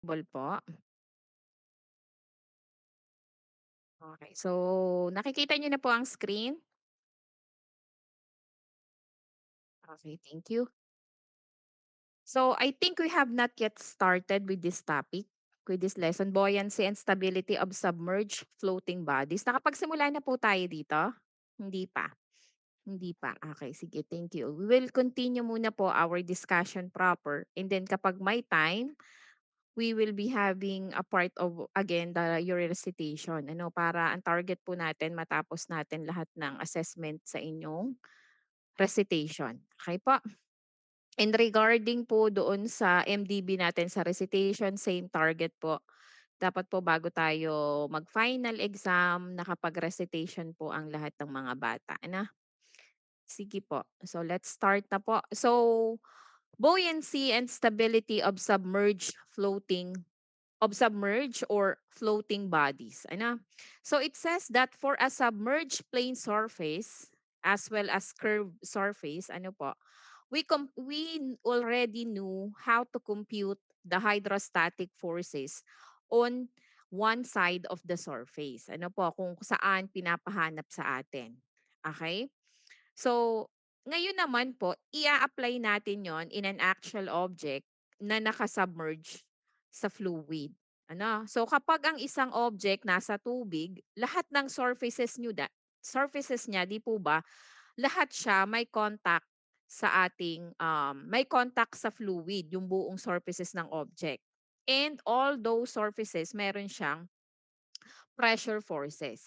Ball po? Okay. So, nakikita niyo na po ang screen? Okay, thank you. So, I think we have not yet started with this topic, with this lesson, buoyancy and stability of submerged floating bodies. Nakapagsimula na po tayo dito? Hindi pa? Hindi pa. Okay, sige, thank you. We will continue muna po our discussion proper and then kapag may time, we will be having a part of again your recitation ano para ang target po natin matapos natin lahat ng assessment sa inyong recitation. Okay po? And regarding po doon sa MDB natin sa recitation, same target po. Dapat po bago tayo mag-final exam, nakapag-recitation po ang lahat ng mga bata. Ano? Sige po. So let's start na po. So, buoyancy and stability of submerged or floating bodies. Ano? So it says that for a submerged plane surface as well as curved surface, ano po, we already knew how to compute the hydrostatic forces on one side of the surface. Ano po, kung saan pinapahanap sa atin. Okay? So, ngayon naman po, ia-apply natin yon in an actual object na nakasubmerge sa fluid. Ano? So, kapag ang isang object nasa tubig, lahat ng surfaces niya, di po ba, lahat siya may contact sa may contact sa fluid, yung buong surfaces ng object. And all those surfaces, meron siyang pressure forces.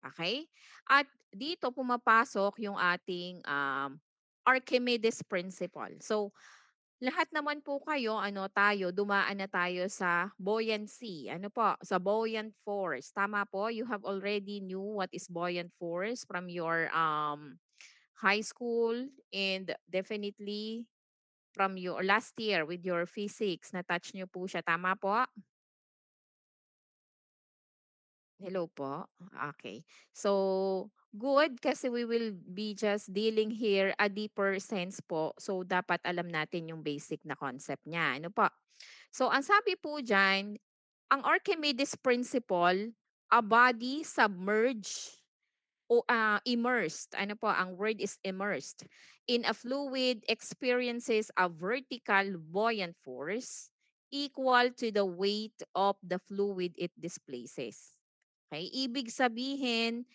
Okay? At dito pumapasok yung ating Archimedes principle. So, lahat naman po kayo, dumaan na tayo sa buoyancy. Ano po? Sa buoyant force. Tama po? You have already knew what is buoyant force from your high school and definitely from your last year with your physics. Na-touch nyo po siya. Tama po? Hello po? Okay. So, good kasi we will be just dealing here a deeper sense po. So, dapat alam natin yung basic na concept niya. Ano po? So, ang sabi po dyan, ang Archimedes principle, a body submerged o immersed, ano po, ang word is immersed, in a fluid experiences a vertical buoyant force equal to the weight of the fluid it displaces. Okay? Ibig sabihin,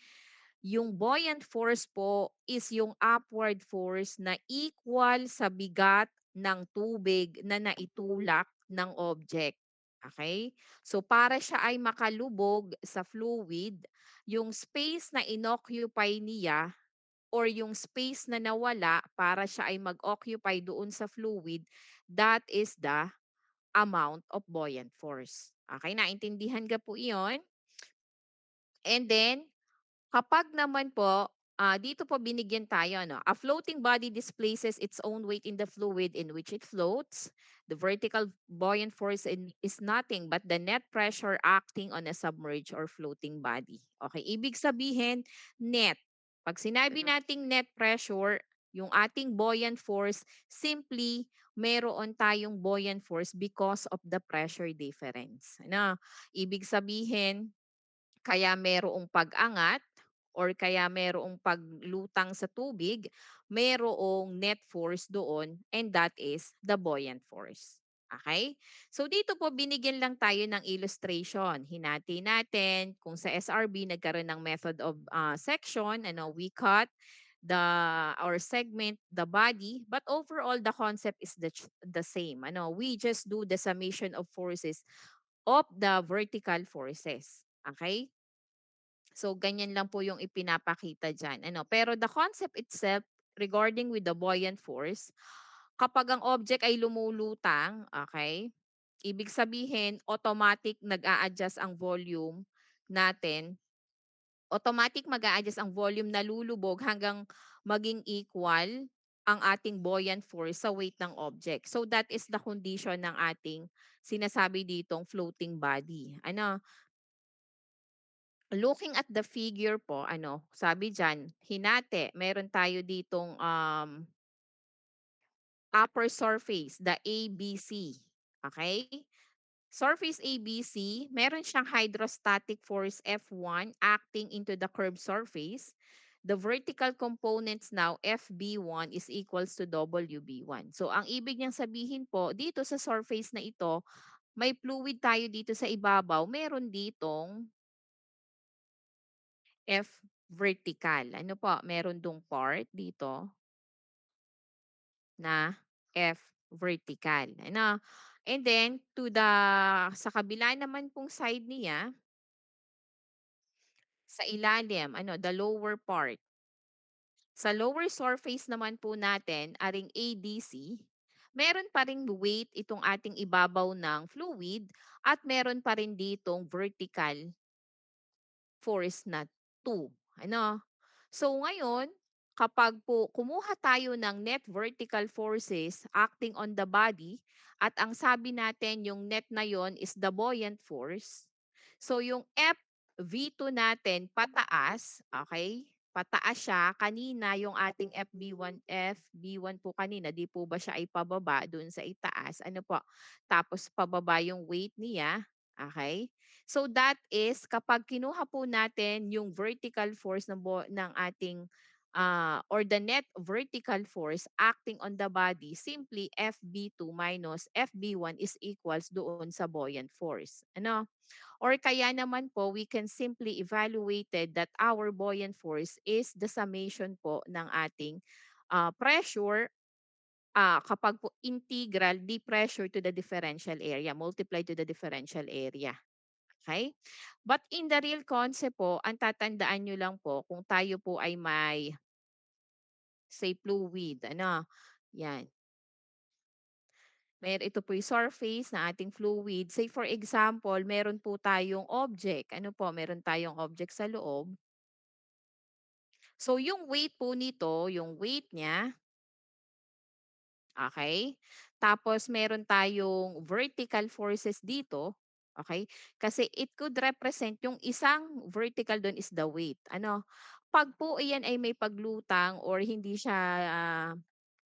yung buoyant force po is yung upward force na equal sa bigat ng tubig na naitulak ng object. Okay? So para siya ay makalubog sa fluid, yung space na inoccupy niya or yung space na nawala para siya ay mag-occupy doon sa fluid, that is the amount of buoyant force. Okay, naintindihan ka po iyon? And then, kapag naman po, dito po binigyan tayo, no? A floating body displaces its own weight in the fluid in which it floats. The vertical buoyant force is nothing but the net pressure acting on a submerged or floating body. Okay, ibig sabihin, net. Pag sinabi nating net pressure, yung ating buoyant force, simply meron tayong buoyant force because of the pressure difference. Ano? Ibig sabihin, kaya merong pag-angat or kaya merong paglutang sa tubig, merong net force doon and that is the buoyant force. Okay? So dito po binigyan lang tayo ng illustration. Hinati natin kung sa SRB nagkaroon ng method of section, we cut the or segment the body, but overall the concept is the same. We just do the summation of forces of the vertical forces. Okay? So, ganyan lang po yung ipinapakita diyan, Pero the concept itself regarding with the buoyant force, kapag ang object ay lumulutang, okay, ibig sabihin automatic nag-a-adjust ang volume natin. Automatic mag-a-adjust ang volume na lulubog hanggang maging equal ang ating buoyant force sa weight ng object. So, that is the condition ng ating sinasabi ditong floating body. Looking at the figure po, sabi diyan, hinati, meron tayo ditong upper surface, the ABC. Okay? Surface ABC, meron siyang hydrostatic force F1 acting into the curved surface. The vertical components now FB1 is equals to WB1. So ang ibig niyang sabihin po, dito sa surface na ito, may fluid tayo dito sa ibabaw, meron ditong F vertical. Ano po, meron dong part dito na F vertical. Ano? And then, sa kabila naman pong side niya, sa ilalim, ano, the lower part. Sa lower surface naman po natin, aring ADC, meron pa ring weight itong ating ibabaw ng fluid at meron pa rin ditong vertical force na 2. Ano? So ngayon, kapag po kumuha tayo ng net vertical forces acting on the body at ang sabi natin yung net na yon is the buoyant force. So yung FV2 natin pataas, okay? Pataas siya. Kanina yung ating FB1 po kanina, di po ba siya ay pababa dun sa itaas? Ano po? Tapos pababa yung weight niya. Okay? So that is kapag kinuha po natin yung vertical force ng ating or the net vertical force acting on the body, simply FB2 minus FB1 is equals doon sa buoyant force. Ano? Or kaya naman po, we can simply evaluated that our buoyant force is the summation po ng ating pressure kapag po integral the pressure to the differential area, multiply to the differential area. Okay? But in the real concept po, ang tatandaan nyo lang po kung tayo po ay may, say, fluid, ano, yan. Ito po yung surface na ating fluid. Say for example, meron po tayong object. Ano po, meron tayong object sa loob. So yung weight po nito, yung weight niya, okay? Tapos meron tayong vertical forces dito, okay? Kasi it could represent yung isang vertical do'n is the weight, ano. 'Pag po iyan ay may paglutang or hindi siya,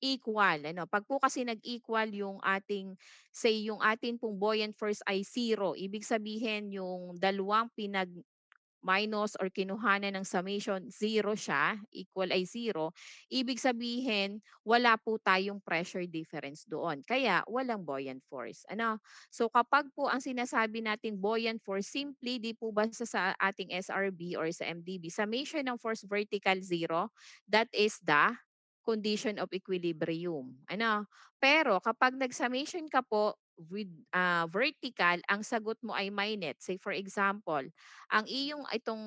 equal ano, 'pag po kasi nag-equal yung ating say yung atin pong buoyant force ay 0, ibig sabihin yung dalawang minus or kinuhanan ng summation, 0 siya, equal ay 0, ibig sabihin wala po tayong pressure difference doon, kaya walang buoyant force, ano. So kapag po ang sinasabi nating buoyant force, simply di po basta sa ating SRB or sa MDB, summation ng force vertical 0, that is the condition of equilibrium, ano. Pero kapag nag-summation ka po with vertical, ang sagot mo ay may net. Say for example, ang iyong itong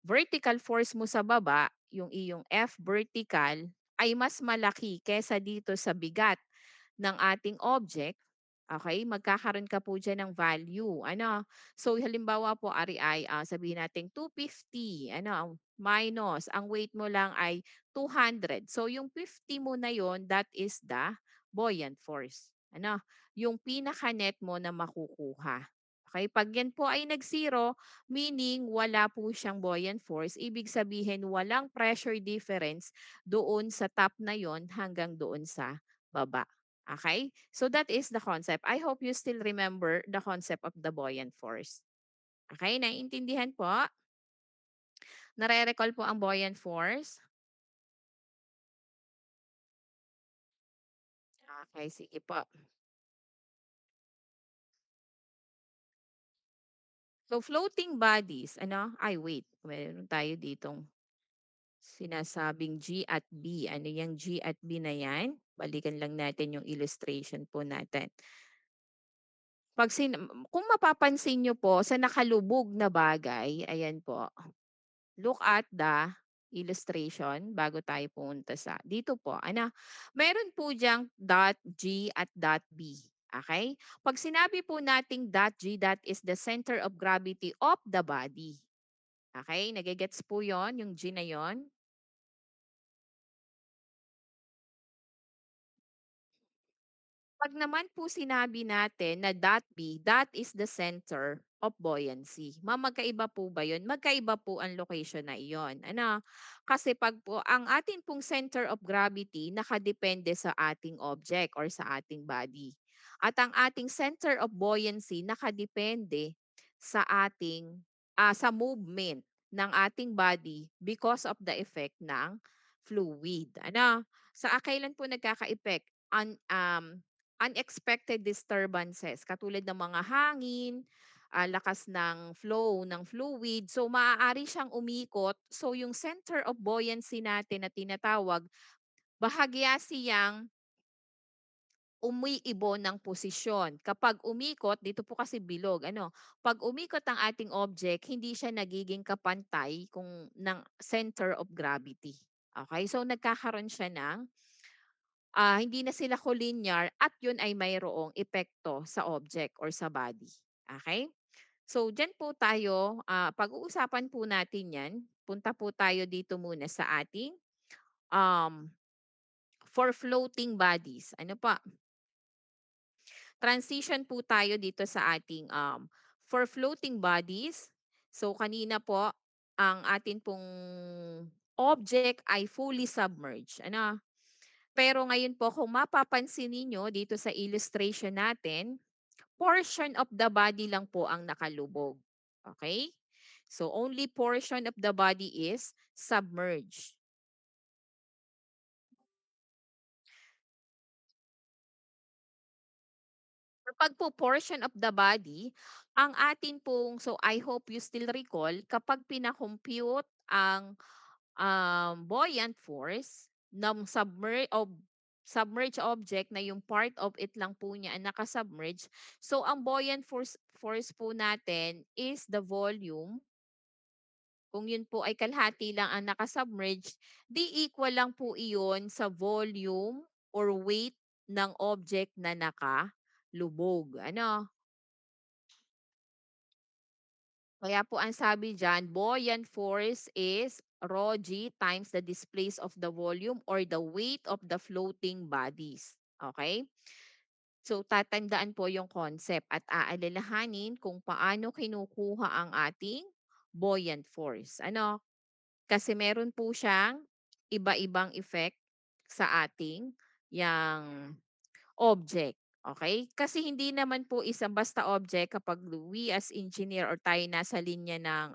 vertical force mo sa baba, yung iyong F vertical, ay mas malaki kesa dito sa bigat ng ating object, okay, magkakaroon ka po diyan ng value, ano. So halimbawa po ari ay, sabihin natin 250 ano, minus ang weight mo lang ay 200. So yung 50 mo na yon, that is the buoyant force, ano, yung pinaka-net mo na makukuha. Okay, 'pag yan po ay nag-zero, meaning wala po siyang buoyant force, ibig sabihin walang pressure difference doon sa top na yon hanggang doon sa baba. Okay? So that is the concept. I hope you still remember the concept of the buoyant force. Okay, naiintindihan po? Nare-recall po ang buoyant force? Okay, sige po. So floating bodies, ano? Ay wait, meron tayo ditong sinasabing G at B. Ano yung G at B na yan? Balikan lang natin yung illustration po natin. Kung mapapansin nyo po sa nakalubog na bagay, ayan po, look at the illustration bago tayo pumunta sa dito po, ano, meron po diyang dot G at dot B. Okay? Pag sinabi po nating dot G, that is the center of gravity of the body. Okay? Nagigets po yon yung G na yon? 'Pag naman po sinabi natin na dot B, that is the center of buoyancy. Magkaiba po ba 'yun? Magkaiba po ang location na iyon, ano. Kasi 'pag po ang atin pong center of gravity nakadepende sa ating object or sa ating body. At ang ating center of buoyancy nakadepende sa sa movement ng ating body because of the effect ng fluid. Ano? Kailan po nagkaka-effect? Unexpected disturbances katulad ng mga hangin, lakas ng flow ng fluid. So maaari siyang umikot. So yung center of buoyancy natin na tinatawag, bahagya siyang umiibo ng posisyon. Kapag umikot, dito po kasi bilog, 'pag umikot ang ating object, hindi siya nagiging kapantay ng center of gravity. Okay, so nagkakaroon siya ng, hindi na sila collinear at yun ay mayroong epekto sa object or sa body. Okay. So diyan po tayo, pag-uusapan po natin 'yan. Punta po tayo dito muna sa ating, um, for floating bodies. Ano pa? Transition po tayo dito sa ating, for floating bodies. So kanina po, ang atin pong object ay fully submerged, ano. Pero ngayon po kung mapapansin ninyo dito sa illustration natin, portion of the body lang po ang nakalubog. Okay. So only portion of the body is submerged. Kapag po portion of the body, ang atin pong so I hope you still recall kapag pina-compute ang, buoyant force ng submerged object na yung part of it lang po niya ang naka-submerge. So ang buoyant force force po natin is the volume. Kung yun po ay kalahati lang ang naka-submerge, di equal lang po iyon sa volume or weight ng object na nakalubog, ano. Kaya po ang sabi diyan, buoyant force is rho g times the displace of the volume or the weight of the floating bodies. Okay? So tatandaan po yung concept at aalalahanin kung paano kinukuha ang ating buoyant force. Ano? Kasi meron po siyang iba-ibang effect sa ating yang object, okay? Kasi hindi naman po isang basta object kapag we as engineer or tayo nasa linya ng,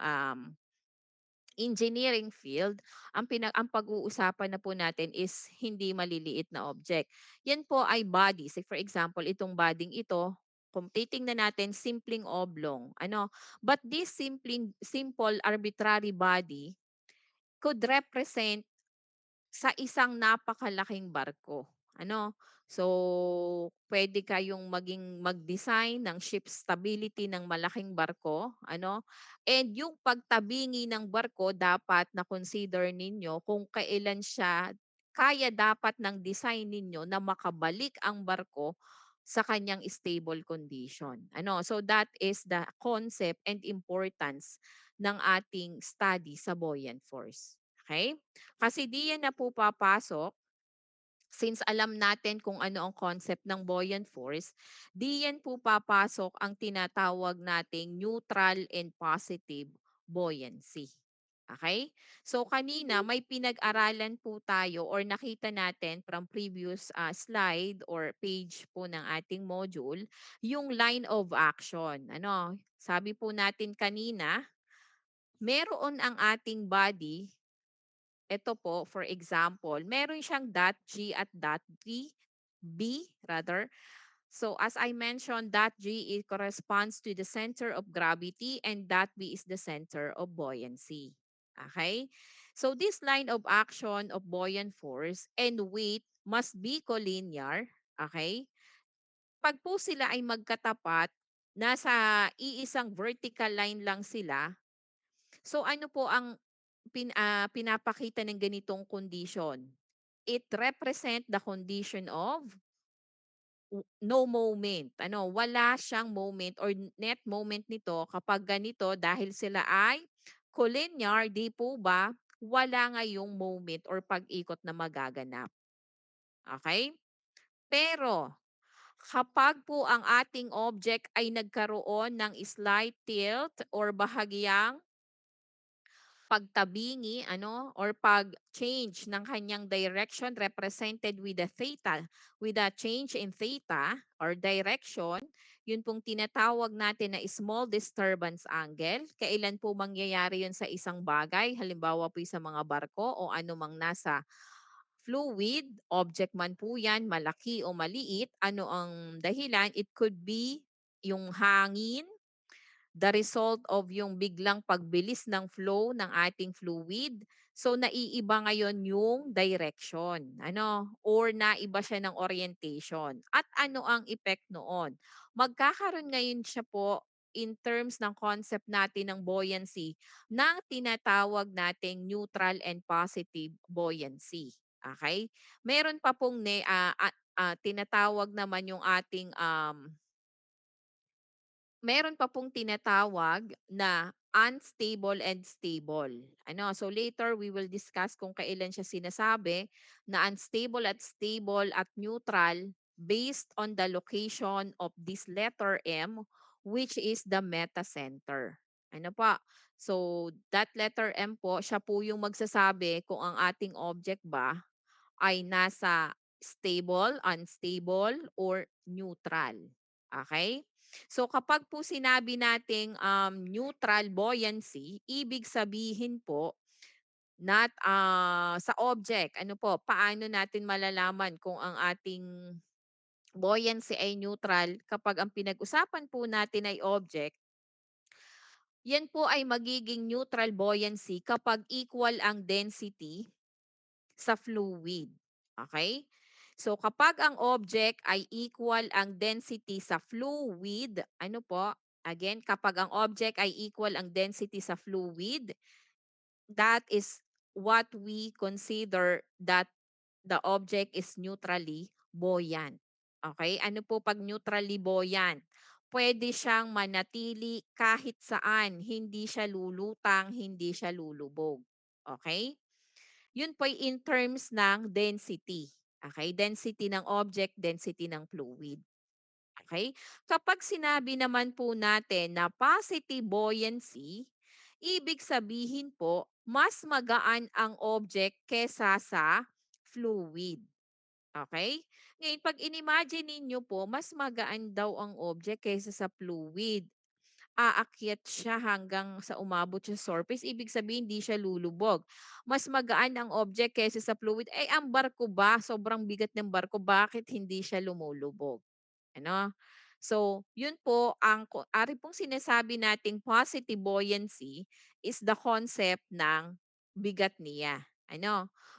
engineering field, ang pag-uusapan na po natin is hindi maliliit na object. Yan po ay body. Say for example, itong body ito, kung titingnan natin simpleng oblong, ano? But this simple arbitrary body could represent sa isang napakalaking barko, ano. So, puwede kayong mag-design ng ship stability ng malaking barko, ano, and yung pagtabingi ng barko dapat na-consider ninyo kung kailan siya kaya dapat ng design ninyo na makabalik ang barko sa kanyang stable condition, ano. So, that is the concept and importance ng ating study sa buoyant force, okay. Kasi di yan na po papasok, since alam natin kung ano ang concept ng buoyant force, di yan po papasok ang tinatawag nating neutral and positive buoyancy. Okay? So kanina may pinag-aralan po tayo or nakita natin from previous slide or page po ng ating module, yung line of action. Ano, sabi po natin kanina, meron ang ating body. Ito po, for example, meron siyang dot G at dot B rather. So as I mentioned, dot G it corresponds to the center of gravity and dot B is the center of buoyancy. Okay? So this line of action of buoyant force and weight must be collinear. Okay? Pag po sila ay magkatapat, nasa iisang vertical line lang sila. So ano po ang pinapakita ng ganitong condition? It represent the condition of no moment. Ano, wala siyang moment or net moment nito kapag ganito dahil sila ay collinear, 'di po ba? Wala ngayong moment or pag-ikot na magaganap. Okay? Pero kapag po ang ating object ay nagkaroon ng slight tilt or bahagyang pagtabingi or pag-change ng kanyang direction represented with a theta, with a change in theta or direction, yun pong tinatawag natin na small disturbance angle. Kailan po mangyayari yun sa isang bagay? Halimbawa po sa mga barko o anumang nasa fluid, object man po yan, malaki o maliit, ano ang dahilan? It could be yung hangin, the result of yung biglang pagbilis ng flow ng ating fluid. So naiiba ngayon yung direction, or naiba siya ng orientation. At ano ang effect noon? Magkakaroon ngayon siya po in terms ng concept natin ng buoyancy ng tinatawag nating neutral and positive buoyancy. Okay? Meron pa pong tinatawag naman yung ating meron pa pong tinatawag na unstable and stable. So later we will discuss kung kailan siya sinasabi na unstable at stable at neutral based on the location of this letter M, which is the meta center. Ano pa? So that letter M po, siya po yung magsasabi kung ang ating object ba ay nasa stable, unstable, or neutral. Okay? So kapag po sinabi nating neutral buoyancy, ibig sabihin po sa object, ano po, paano natin malalaman kung ang ating buoyancy ay neutral kapag ang pinag-usapan po natin ay object, yan po ay magiging neutral buoyancy kapag equal ang density sa fluid. Okay? So kapag ang object ay equal ang density sa fluid, ano po? Again, kapag ang object ay equal ang density sa fluid, that is what we consider that the object is neutrally buoyant. Okay? Ano po pag neutrally buoyant? Pwede siyang manatili kahit saan, hindi siya lulutang, hindi siya lulubog. Okay? Yun po in terms ng density. Okay? Density ng object, density ng fluid. Okay? Kapag sinabi naman po natin na positive buoyancy, ibig sabihin po, mas magaan ang object kesa sa fluid. Okay? Ngayon, pag inimagine ninyo po, mas magaan daw ang object kaysa sa fluid. Aakyat siya hanggang sa umabot siya sa surface, ibig sabihin hindi siya lulubog. Mas magaan ang object kaysa sa fluid. Eh, ang barko ba, sobrang bigat ng barko, bakit hindi siya lumulubog? Ano? So, yun po ari pong sinasabi nating positive buoyancy is the concept ng bigat niya.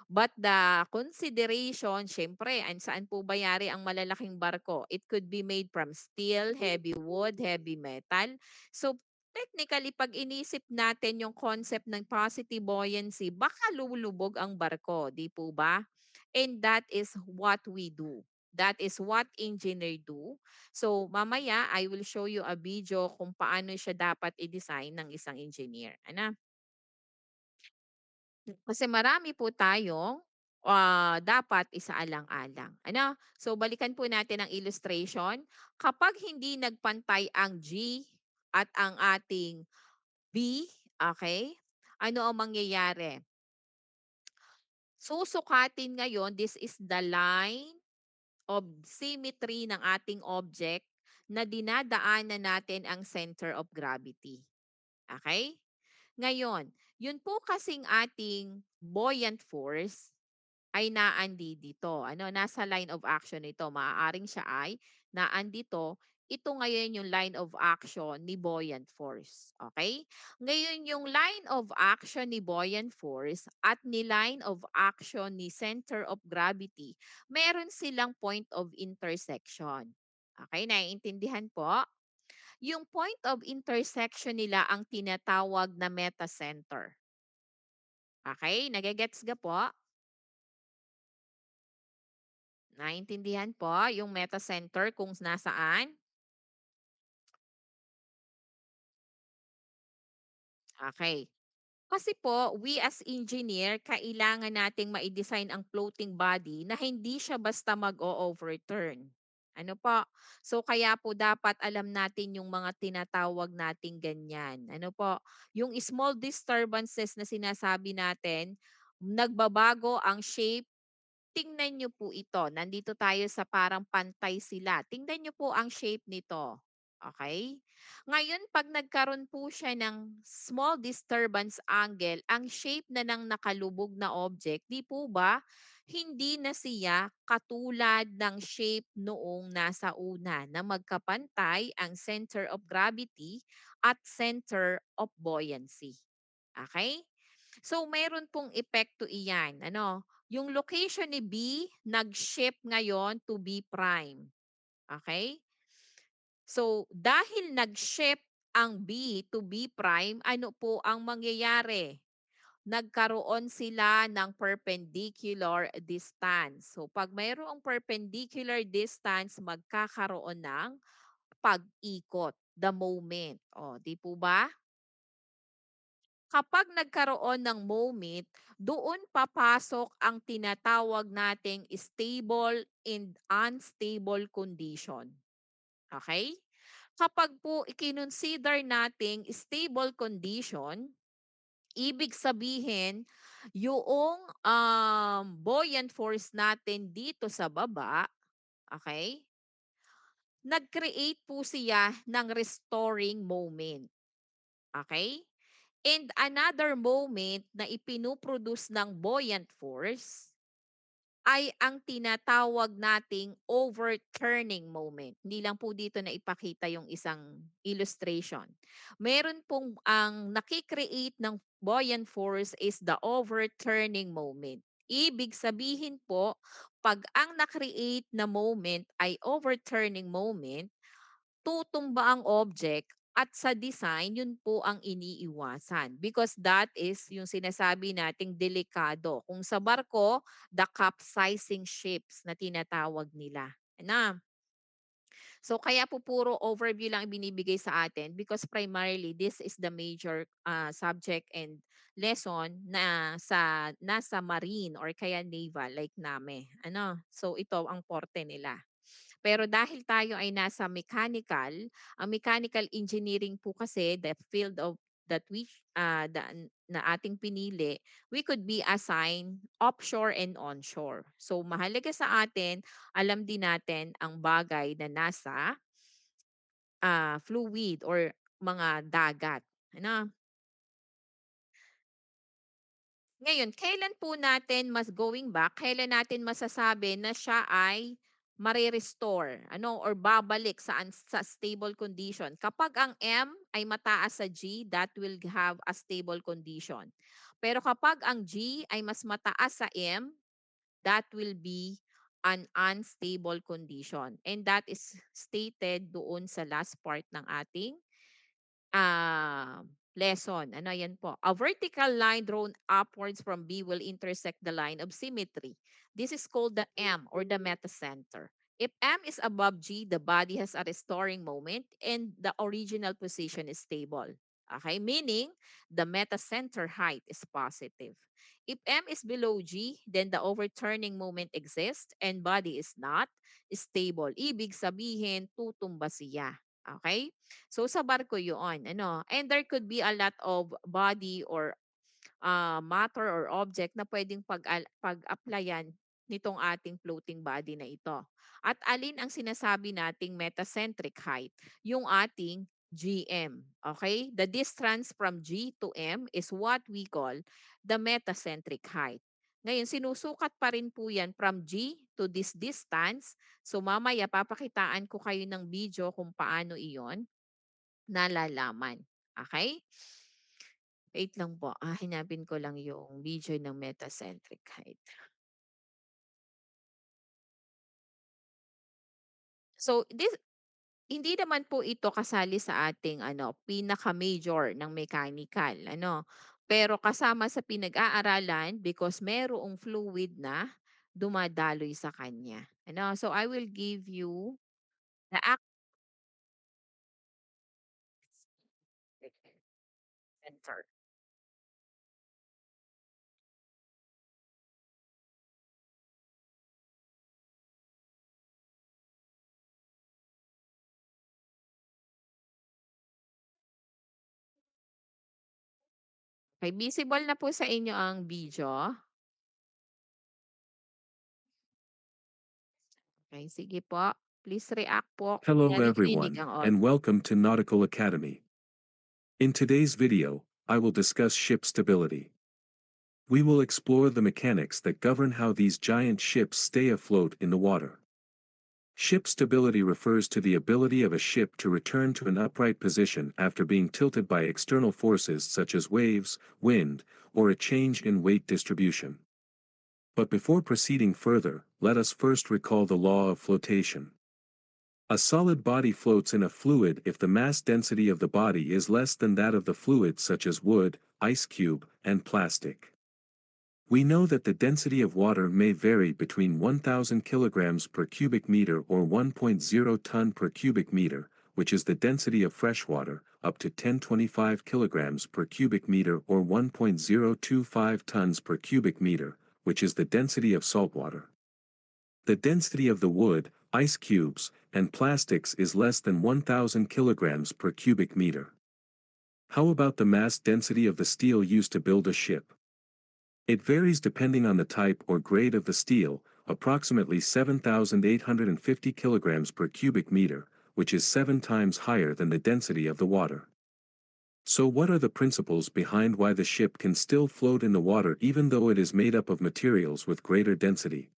But the consideration, syempre, saan po bayari ang malalaking barko? It could be made from steel, heavy wood, heavy metal. So, technically, pag inisip natin yung concept ng positive buoyancy, baka lulubog ang barko, di po ba? And that is what we do. That is what engineer do. So mamaya I will show you a video kung paano siya dapat i-design ng isang engineer. Kasi marami po tayong dapat isaalang-alang. So balikan po natin ang illustration. Kapag hindi nagpantay ang G at ang ating B, okay? Ano ang mangyayari? Susukatin ngayon, this is the line of symmetry ng ating object na dinadaanan natin ang center of gravity. Okay? Ngayon, yun po kasing ating buoyant force ay naandi dito. Nasa line of action nito. Maaaring siya ay naandito. Ito ngayon yung line of action ni buoyant force. Okay? Ngayon yung line of action ni buoyant force at ni line of action ni center of gravity, meron silang point of intersection. Okay? Naiintindihan po? Yung point of intersection nila ang tinatawag na meta-center. Okay? Nagegets ga po? Naintindihan po yung meta center kung nasaan? Okay. Kasi po, we as engineer, kailangan nating ma-design ang floating body na hindi siya basta mag-o-overturn. Ano po? So kaya po dapat alam natin yung mga tinatawag nating ganyan. Ano po? Yung small disturbances na sinasabi natin, nagbabago ang shape. Tingnan niyo po ito, nandito tayo sa parang pantay sila. Tingnan niyo po ang shape nito, okey? Ngayon 'pag nagkaroon po siya ng small disturbance angle, ang shape na ng nakalubog na object, 'di po ba, hindi na siya katulad ng shape noong nasa una na magkapantay ang center of gravity at center of buoyancy, okey? So meron pong epekto iyan, ano, yung location ni B nag-shift ngayon to B prime, okay? So dahil nag-shift ang B to B prime, ano po ang mangyayari? Nagkaroon sila ng perpendicular distance. So pag mayroong perpendicular distance, magkakaroon ng pag-ikot, the moment. O, di po ba? Kapag nagkaroon ng moment, doon papasok ang tinatawag nating stable and unstable condition. Okay? Kapag po ikinonsider nating stable condition, ibig sabihin yung buoyant force natin dito sa baba, okay? Nag-create po siya ng restoring moment. Okay? And another moment na ipinoproduce ng buoyant force ay ang tinatawag nating overturning moment. Hindi lang po dito na ipakita yung isang illustration. Meron pong ang nakikreate ng buoyant force is the overturning moment. Ibig sabihin po, pag ang na-create na moment ay overturning moment, tutumba ang object at sa design, yun po ang iniiwasan. Because that is yung sinasabi nating delikado. Kung sa barko, the capsizing ships na tinatawag nila. Na, so kaya po puro overview lang binibigay sa atin because primarily this is the major subject and lesson na nasa marine or kaya naval like namin. Ano? So ito ang porte nila. Pero dahil tayo ay nasa mechanical, ang mechanical engineering po kasi, the field of that na ating pinili, we could be assigned offshore and onshore. So mahalaga sa atin, alam din natin ang bagay na nasa fluid or mga dagat. Ano? Ngayon, kailan po natin mas going back, kailan natin masasabi na siya ay mare-restore, ano, or babalik sa stable condition? Kapag ang M ay mataas sa G, that will have a stable condition. Pero kapag ang G ay mas mataas sa M, that will be an unstable condition. And that is stated doon sa last part ng ating lesson. Ano yan po? A vertical line drawn upwards from B will intersect the line of symmetry. This is called the M or the metacenter. If M is above G, the body has a restoring moment and the original position is stable. Okay, meaning the metacenter height is positive. If M is below G, then the overturning moment exists and body is not stable. Ibig sabihin, tutumba siya. Okay? So sa barko 'yun, ano. And there could be a lot of body or matter or object na puwedeng pag-applyan nitong ating floating body na ito. At alin ang sinasabi nating metacentric height? Yung ating GM, okay? The distance from G to M is what we call the metacentric height. Ngayon, sinusukat pa rin po yan from G to this distance. So mamaya papakitaan ko kayo ng video kung paano iyon nalalaman. Okay? Wait lang po, hanapin ko lang yung video ng metacentric height. So hindi naman po ito kasali sa ating ano, pinaka-major ng mechanical ano. Pero kasama sa pinag-aaralan because merong fluid na dumadaloy sa kanya. Ano, so I will give you the center. Okay, visible na po sa inyo ang video? Okay, sige po. Please react po kung Hello naririnig everyone, ang and audio. welcome to Nautical Academy. In today's video, I will discuss ship stability. We will explore the mechanics that govern how these giant ships stay afloat in the water. Ship stability refers to the ability of a ship to return to an upright position after being tilted by external forces such as waves, wind, or a change in weight distribution. But before proceeding further, let us first recall the law of flotation. A solid body floats in a fluid if the mass density of the body is less than that of the fluid such as wood, ice cube, and plastic. We know that the density of water may vary between 1000 kilograms per cubic meter or 1.0 ton per cubic meter, which is the density of fresh water, up to 1025 kilograms per cubic meter or 1.025 tons per cubic meter, which is the density of salt water. The density of the wood, ice cubes, and plastics is less than 1000 kilograms per cubic meter. How about the mass density of the steel used to build a ship? It varies depending on the type or grade of the steel, approximately 7,850 kilograms per cubic meter, which is 7 times higher than the density of the water. So what are the principles behind why the ship can still float in the water even though it is made up of materials with greater density?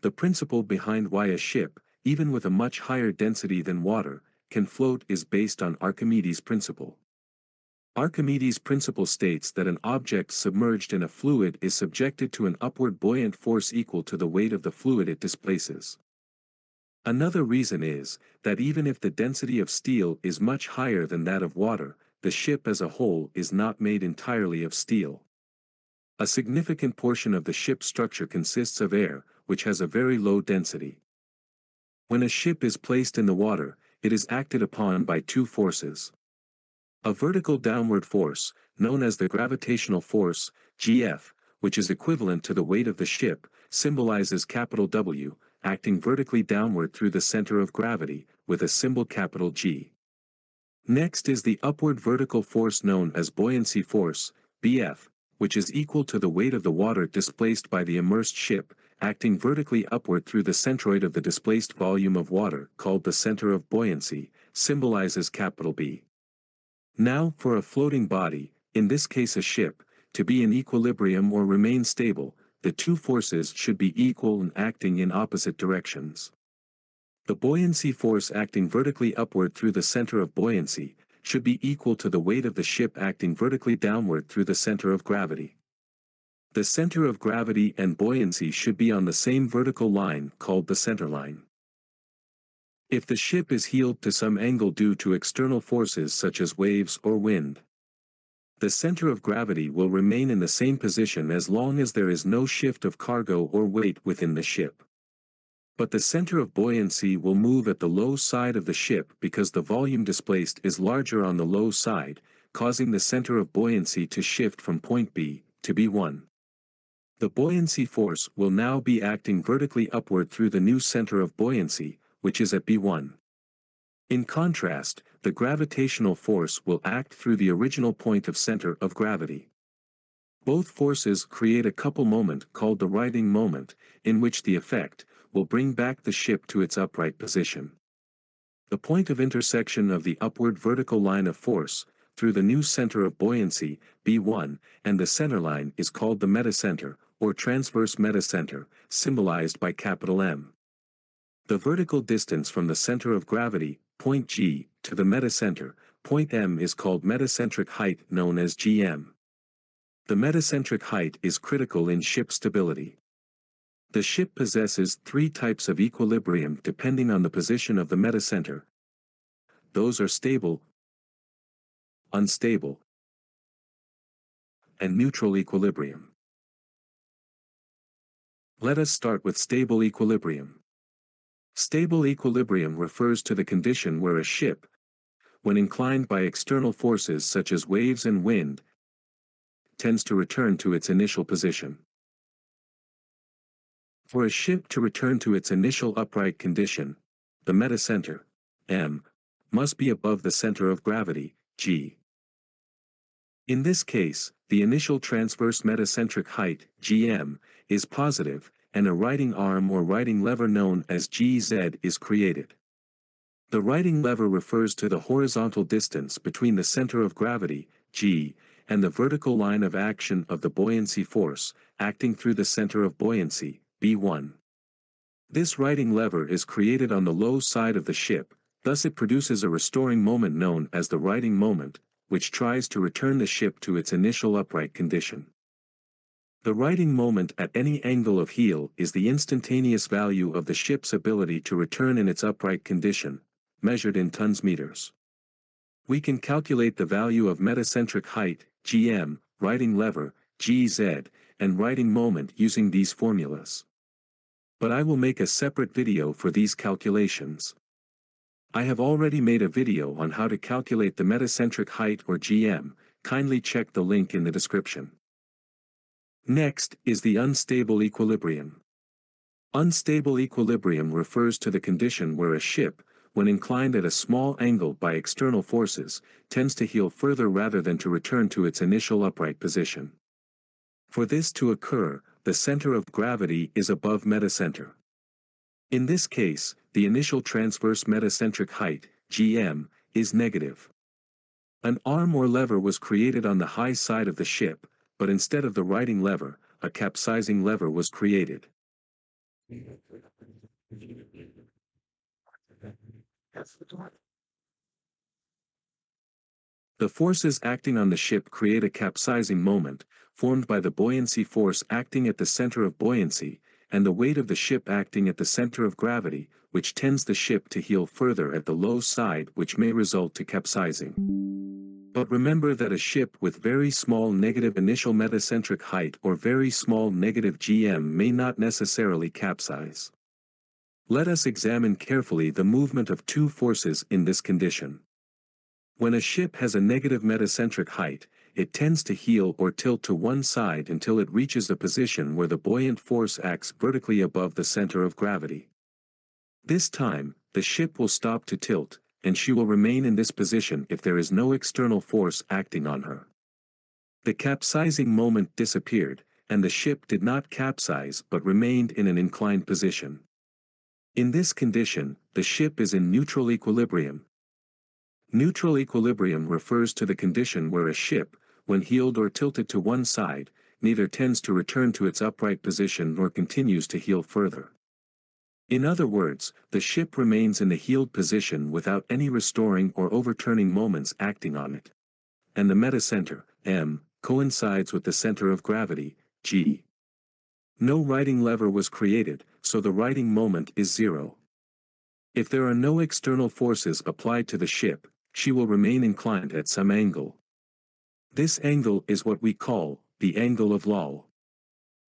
The principle behind why a ship, even with a much higher density than water, can float is based on Archimedes' principle. Archimedes' principle states that an object submerged in a fluid is subjected to an upward buoyant force equal to the weight of the fluid it displaces. Another reason is that even if the density of steel is much higher than that of water, the ship as a whole is not made entirely of steel. A significant portion of the ship's structure consists of air, which has a very low density. When a ship is placed in the water, it is acted upon by two forces. A vertical downward force, known as the gravitational force, GF, which is equivalent to the weight of the ship, symbolizes capital W, acting vertically downward through the center of gravity, with a symbol capital G. Next is the upward vertical force known as buoyancy force, BF, which is equal to the weight of the water displaced by the immersed ship, acting vertically upward through the centroid of the displaced volume of water, called the center of buoyancy, symbolizes capital B. Now, for a floating body, in this case a ship, to be in equilibrium or remain stable, the two forces should be equal and acting in opposite directions. The buoyancy force acting vertically upward through the center of buoyancy should be equal to the weight of the ship acting vertically downward through the center of gravity. The center of gravity and buoyancy should be on the same vertical line called the centerline. If the ship is heeled to some angle due to external forces such as waves or wind, the center of gravity will remain in the same position as long as there is no shift of cargo or weight within the ship. But the center of buoyancy will move at the low side of the ship because the volume displaced is larger on the low side, causing the center of buoyancy to shift from point B to B1. The buoyancy force will now be acting vertically upward through the new center of buoyancy, which is at B1. In contrast, the gravitational force will act through the original point of center of gravity. Both forces create a couple moment called the righting moment, in which the effect will bring back the ship to its upright position. The point of intersection of the upward vertical line of force, through the new center of buoyancy, B1, and the centerline is called the metacenter, or transverse metacenter, symbolized by capital M. The vertical distance from the center of gravity, point G, to the metacenter, point M is called metacentric height known as GM. The metacentric height is critical in ship stability. The ship possesses three types of equilibrium depending on the position of the metacenter. Those are stable, unstable, and neutral equilibrium. Let us start with stable equilibrium. Stable equilibrium refers to the condition where a ship, when inclined by external forces such as waves and wind, tends to return to its initial position. For a ship to return to its initial upright condition, the metacenter, M, must be above the center of gravity, G. In this case, the initial transverse metacentric height, GM, is positive, and a righting arm or righting lever known as GZ is created. The righting lever refers to the horizontal distance between the center of gravity, G, and the vertical line of action of the buoyancy force, acting through the center of buoyancy, B1. This righting lever is created on the low side of the ship, thus it produces a restoring moment known as the righting moment, which tries to return the ship to its initial upright condition. The righting moment at any angle of heel is the instantaneous value of the ship's ability to return in its upright condition, measured in tons meters. We can calculate the value of metacentric height, GM, righting lever, GZ, and righting moment using these formulas. But I will make a separate video for these calculations. I have already made a video on how to calculate the metacentric height or GM, kindly check the link in the description. Next is the unstable equilibrium. Unstable equilibrium refers to the condition where a ship, when inclined at a small angle by external forces, tends to heel further rather than to return to its initial upright position. For this to occur, the center of gravity is above metacenter. In this case, the initial transverse metacentric height, GM, is negative. An arm or lever was created on the high side of the ship, but instead of the righting lever, a capsizing lever was created. The forces acting on the ship create a capsizing moment, formed by the buoyancy force acting at the center of buoyancy, and the weight of the ship acting at the center of gravity, which tends the ship to heel further at the low side, which may result to capsizing. But remember that a ship with very small negative initial metacentric height or very small negative GM may not necessarily capsize. Let us examine carefully the movement of two forces in this condition. When a ship has a negative metacentric height, it tends to heel or tilt to one side until it reaches a position where the buoyant force acts vertically above the center of gravity. This time, the ship will stop to tilt, and she will remain in this position if there is no external force acting on her. The capsizing moment disappeared, and the ship did not capsize but remained in an inclined position. In this condition, the ship is in neutral equilibrium. Neutral equilibrium refers to the condition where a ship, when heeled or tilted to one side, neither tends to return to its upright position nor continues to heel further. In other words, the ship remains in the heeled position without any restoring or overturning moments acting on it. And the metacenter, M, coincides with the center of gravity, G. No righting lever was created, so the righting moment is zero. If there are no external forces applied to the ship, she will remain inclined at some angle. This angle is what we call the angle of Laue.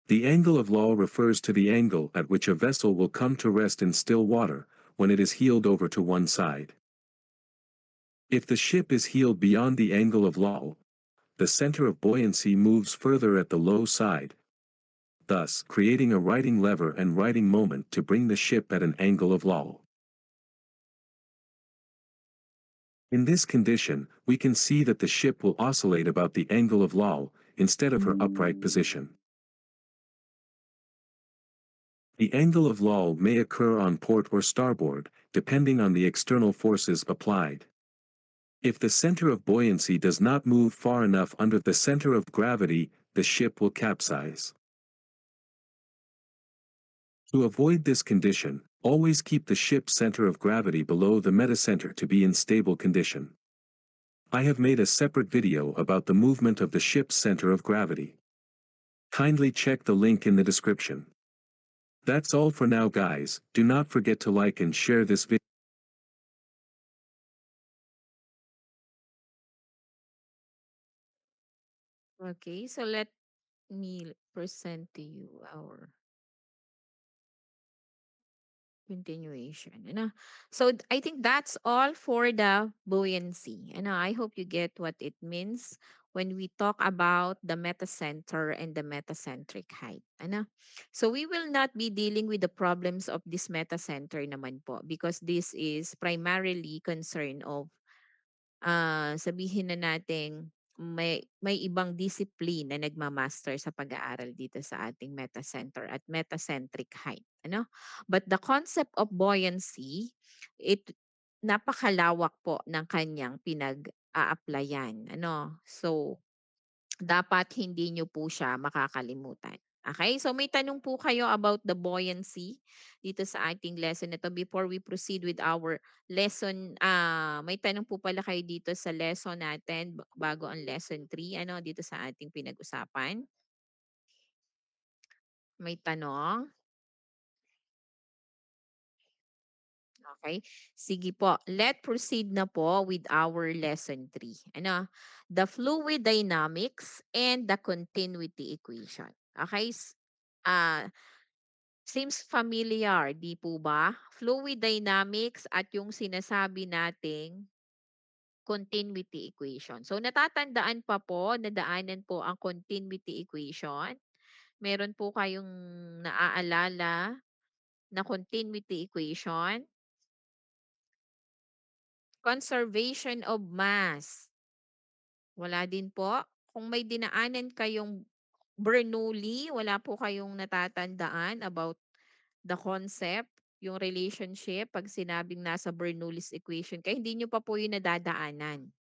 The angle of Laue refers to the angle at which a vessel will come to rest in still water, when it is heeled over to one side. If the ship is heeled beyond the angle of Laue, the center of buoyancy moves further at the low side, thus creating a righting lever and righting moment to bring the ship at an angle of Laue. In this condition, we can see that the ship will oscillate about the angle of Laue, instead of her upright position. The angle of Laue may occur on port or starboard, depending on the external forces applied. If the center of buoyancy does not move far enough under the center of gravity, the ship will capsize. To avoid this condition, always keep the ship's center of gravity below the metacenter to be in stable condition. I have made a separate video about the movement of the ship's center of gravity. Kindly check the link in the description. That's all for now guys, do not forget to like and share this video. Okay, so let me present to you our continuation. So I think that's all for the buoyancy. I hope you get what it means when we talk about the metacenter and the metacentric height. So we will not be dealing with the problems of this metacenter naman po, because this is primarily concern of sabihin na nating may ibang discipline na nagma-master sa pag-aaral dito sa ating Meta Center at Metacentric Height, ano? But the concept of buoyancy, it napakalawak po ng kanyang pinag-a-applyan, ano? So, dapat hindi niyo po siya makakalimutan. Okay? So may tanong po kayo about the buoyancy dito sa ating lesson na 'to before we proceed with our lesson, may tanong po pala kayo dito sa lesson natin bago ang lesson 3 ano, dito sa ating pinag-usapan? May tanong? Okay. Sige po, let proceed na po with our lesson 3. Ano? The fluid dynamics and the continuity equation. Okay? Ah, seems familiar, 'di po ba? Fluid dynamics at yung sinasabi nating continuity equation. So natatandaan pa po, nadaanan po ang continuity equation? Meron po kayong naaalala na continuity equation? Conservation of mass. Wala din po? Kung may dinaanan kayong Bernoulli, wala po kayong natatandaan about the concept, yung relationship 'pag sinabing nasa Bernoulli's equation kaya hindi niyo pa po yun nadadaanan?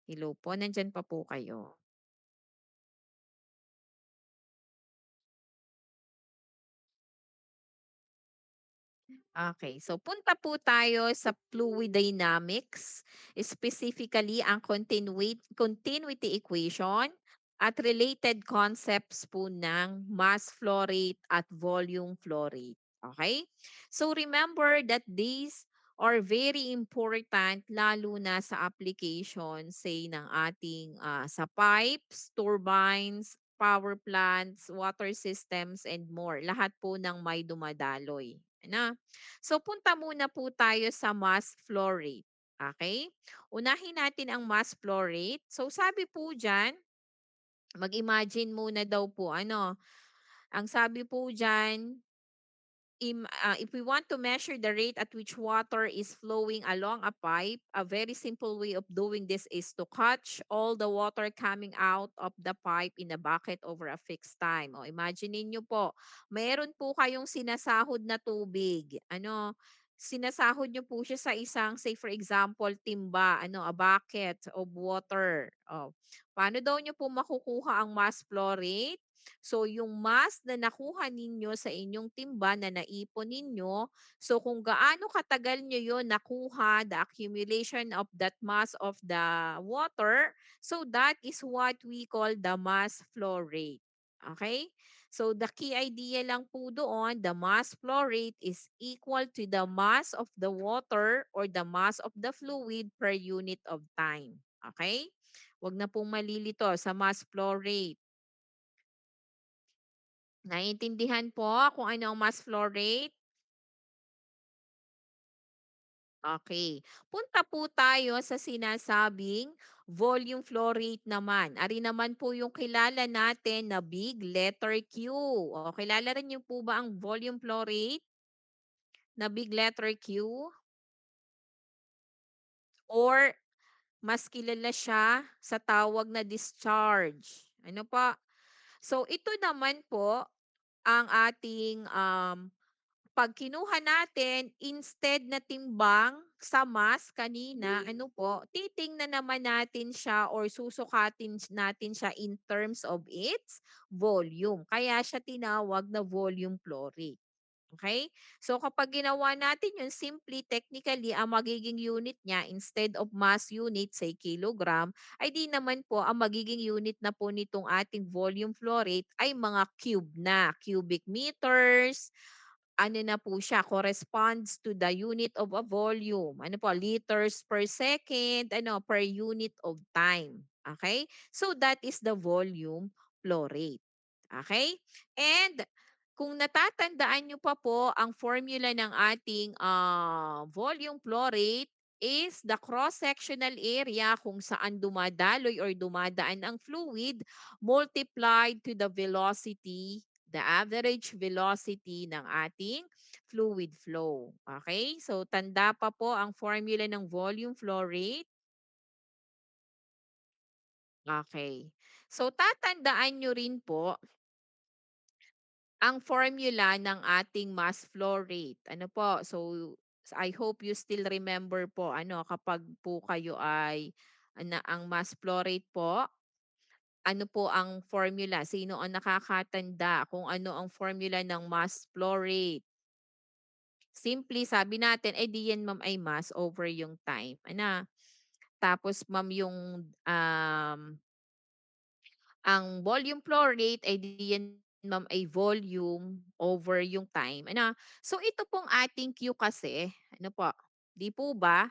Hello po, nandiyan pa po kayo? Okay, so punta po tayo sa fluid dynamics, specifically ang continuity equation at related concepts po ng mass flow rate at volume flow rate. Okay? So remember that these are very important lalo na sa application say ng ating sa pipes, turbines, power plants, water systems and more. Lahat po ng may dumadaloy. Ano? So punta muna po tayo sa mass flow rate. Okay? Unahin natin ang mass flow rate. So sabi po diyan, mag-imagine muna daw po ano, ang sabi po diyan, if we want to measure the rate at which water is flowing along a pipe, a very simple way of doing this is to catch all the water coming out of the pipe in a bucket over a fixed time. O imagine niyo po, mayroon po kayong sinasahod na tubig. Ano, sinasahod niyo po siya sa isang, say for example, timba, ano, a bucket of water. O, paano daw niyo po makukuha ang mass flow rate? So yung mass na nakuha ninyo sa inyong timba na naipon ninyo, so kung gaano katagal nyo yon nakuha, the accumulation of that mass of the water, so that is what we call the mass flow rate. Okay? So the key idea lang po doon, the mass flow rate is equal to the mass of the water or the mass of the fluid per unit of time. Okay? Huwag na pong malilito sa mass flow rate. Naiintindihan po kung ano ang mass flow rate? Okay. Punta po tayo sa sinasabing volume flow rate naman. Ari naman po yung kilala natin na big letter Q. O, kilala rin niyo po ba ang volume flow rate na big letter Q? Or mas kilala siya sa tawag na discharge. Ano pa? So ito naman po ang ating 'pag kinuha natin instead na timbang sa mass kanina, ano po, titingnan naman natin siya or susukatin natin siya in terms of its volume. Kaya siya tinawag na volume flow rate. Okay? So kapag ginawa natin yun, simply technically ang magiging unit niya instead of mass unit, say kilogram, ay di naman po ang magiging unit na po nitong ating volume flow rate ay mga cube na, cubic meters, ano na po siya, corresponds to the unit of a volume. Ano po, liters per second, ano, per unit of time. Okay? So that is the volume flow rate. Okay? And kung natatandaan nyo pa po, ang formula ng ating volume flow rate is the cross-sectional area kung saan dumadaloy or dumadaan ang fluid multiplied to the velocity, the average velocity ng ating fluid flow. Okay? So, tanda pa po ang formula ng volume flow rate. Okay. So tatandaan niyo rin po ang formula ng ating mass flow rate. Ano po, so I hope you still remember po ano kapag po kayo ay ang mass flow rate po, ano po ang formula? Sino ang nakakatanda kung ano ang formula ng mass flow rate? Simply sabi natin, eh di yan ma'am ay mass over yung time. Ano? Tapos ma'am yung ang volume flow rate ay di yan ma'am ay volume over yung time, ano. So ito pong ating Q kasi, ano po, 'di po ba,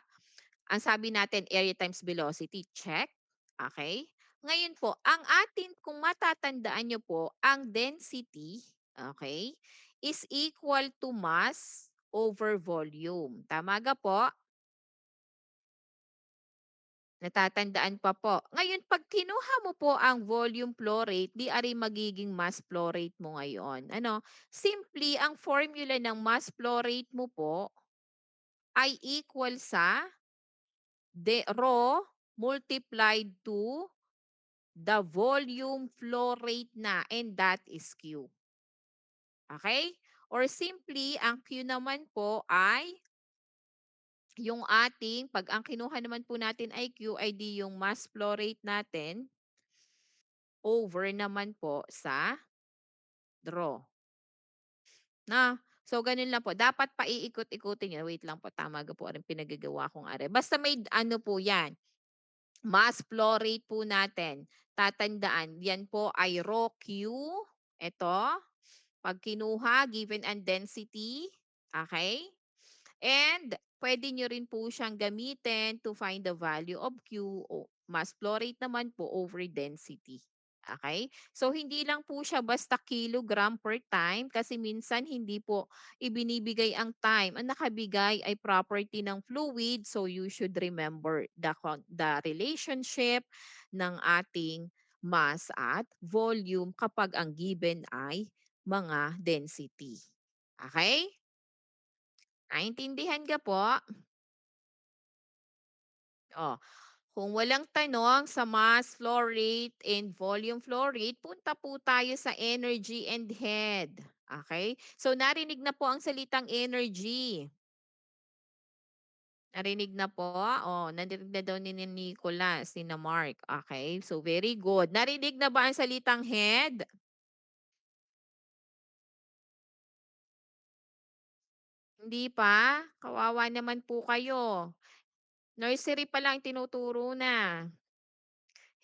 ang sabi natin area times velocity, check, okay. Ngayon po, ang atin kung matatandaan niyo po, ang density, okay, is equal to mass over volume. Tama ga po? Natatandaan pa po. Ngayon 'pag kinuha mo po ang volume flow rate, 'di ari magiging mass flow rate mo ngayon. Ano, simply ang formula ng mass flow rate mo po ay equal sa rho multiplied to the volume flow rate na, and that is Q. Okay? Or simply ang Q naman po ay yung ating 'pag ang kinuha naman po natin ay Q ay di yung mass flow rate natin over naman po sa draw, na. So ganun lang po, dapat paiikot-ikutin niyo, wait lang po, tama po rin pinagagawa kong are. Basta may ano po 'yan, mass flow rate po natin, tatandaan 'yan po ay rho Q, eto, 'pag kinuha given ang density, okay. And puwede niyo rin po siyang gamitin to find the value of Q o mass flow rate naman po over density. Okay. So hindi lang po siya basta kilogram per time kasi minsan hindi po ibinibigay ang time. Ang nakabigay ay property ng fluid, so you should remember the relationship ng ating mass at volume kapag ang given ay mga density. Okay. Naintindihan ka po? Oh, kung walang tanong sa mass flow rate and volume flow rate, punta po tayo sa energy and head. Okay? So narinig na po ang salitang energy. Narinig na po? Oh, narinig na daw ni Nicholas, ni na Mark. Okay? So very good. Narinig na ba ang salitang head? Hindi pa? Kawawa naman po kayo. Nursery pa lang tinuturo na.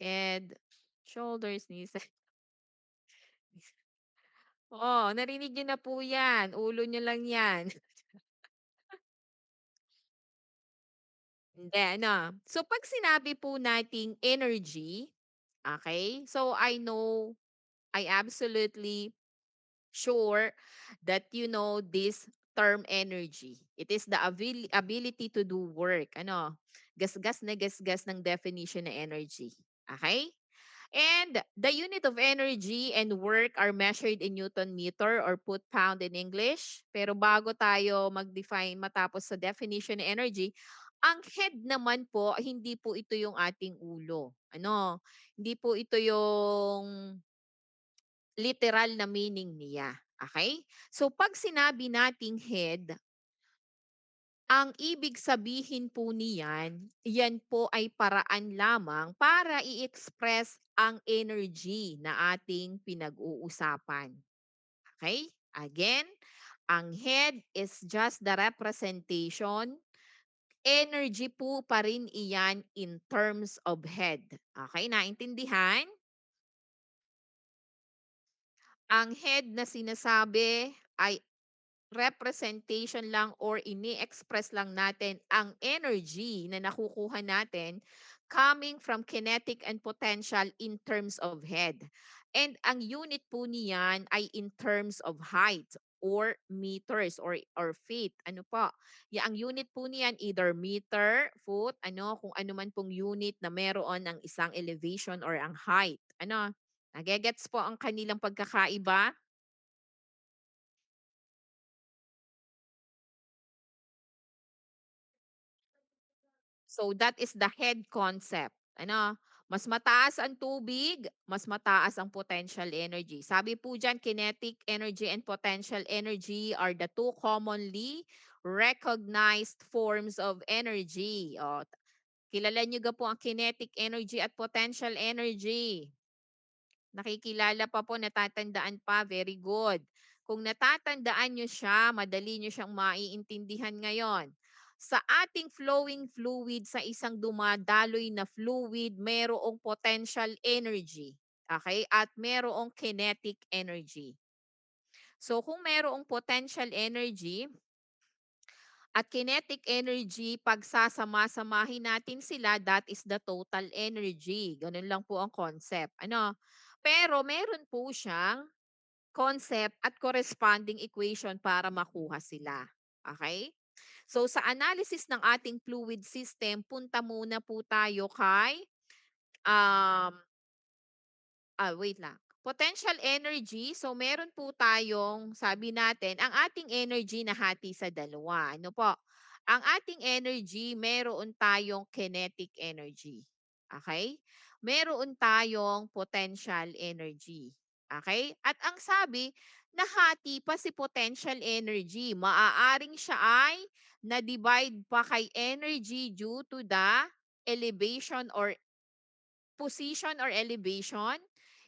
Head, shoulders, knees. Oo, narinig niyo na po 'yan, ulo niyo lang 'yan. Hindi ano, so 'pag sinabi po nating energy, okay, so I know, I absolutely sure that you know this term energy. It is the ability to do work, ano, gasgas na gasgas ng definition ng energy, okay. And the unit of energy and work are measured in Newton meter or foot pound in English. Pero bago tayo mag-define matapos sa definition ng energy, ang head naman po, hindi po ito yung ating ulo. Ano, hindi po ito yung literal na meaning niya. Okay? So pag sinabi nating head, ang ibig sabihin po niyan, yan po ay paraan lamang para i-express ang energy na ating pinag-uusapan. Okay? Again, ang head is just the representation. Energy po pa rin iyan in terms of head. Okay, naintindihan? Ang head na sinasabi ay representation lang or ini-express lang natin ang energy na nakukuha natin coming from kinetic and potential in terms of head. And ang unit po niyan ay in terms of height or meters or feet. Ano po? Ang unit po niyan either meter, foot, ano, kung ano man pong unit na meron ng isang elevation or ang height. Ano? Nagegets po ang kanilang pagkakaiba? So that is the head concept. Ano? Mas mataas ang tubig, mas mataas ang potential energy. Sabi po diyan, kinetic energy and potential energy are the two commonly recognized forms of energy. O, kilala niyo ga po ang kinetic energy at potential energy. Nakikilala pa po, natatandaan pa, very good. Kung natatandaan niyo siya, madali niyo siyang maiintindihan ngayon. Sa ating flowing fluid, sa isang dumadaloy na fluid, merong potential energy. Okay? At merong kinetic energy. So kung merong potential energy at kinetic energy, pagsasama-samahin natin sila, that is the total energy. Ganun lang po ang concept. Ano? Pero meron po siyang concept at corresponding equation para makuha sila. Okay? So sa analysis ng ating fluid system, punta muna po tayo kay um, wait lang. Potential energy, so meron po tayong, sabi natin, ang ating energy nahati sa dalawa. Ano po? Ang ating energy, meron tayong kinetic energy. Okay? Meron tayong potential energy. Okay? At ang sabi, nahati pa si potential energy. Maaaring siya ay na-divide pa kay energy due to the elevation or position or elevation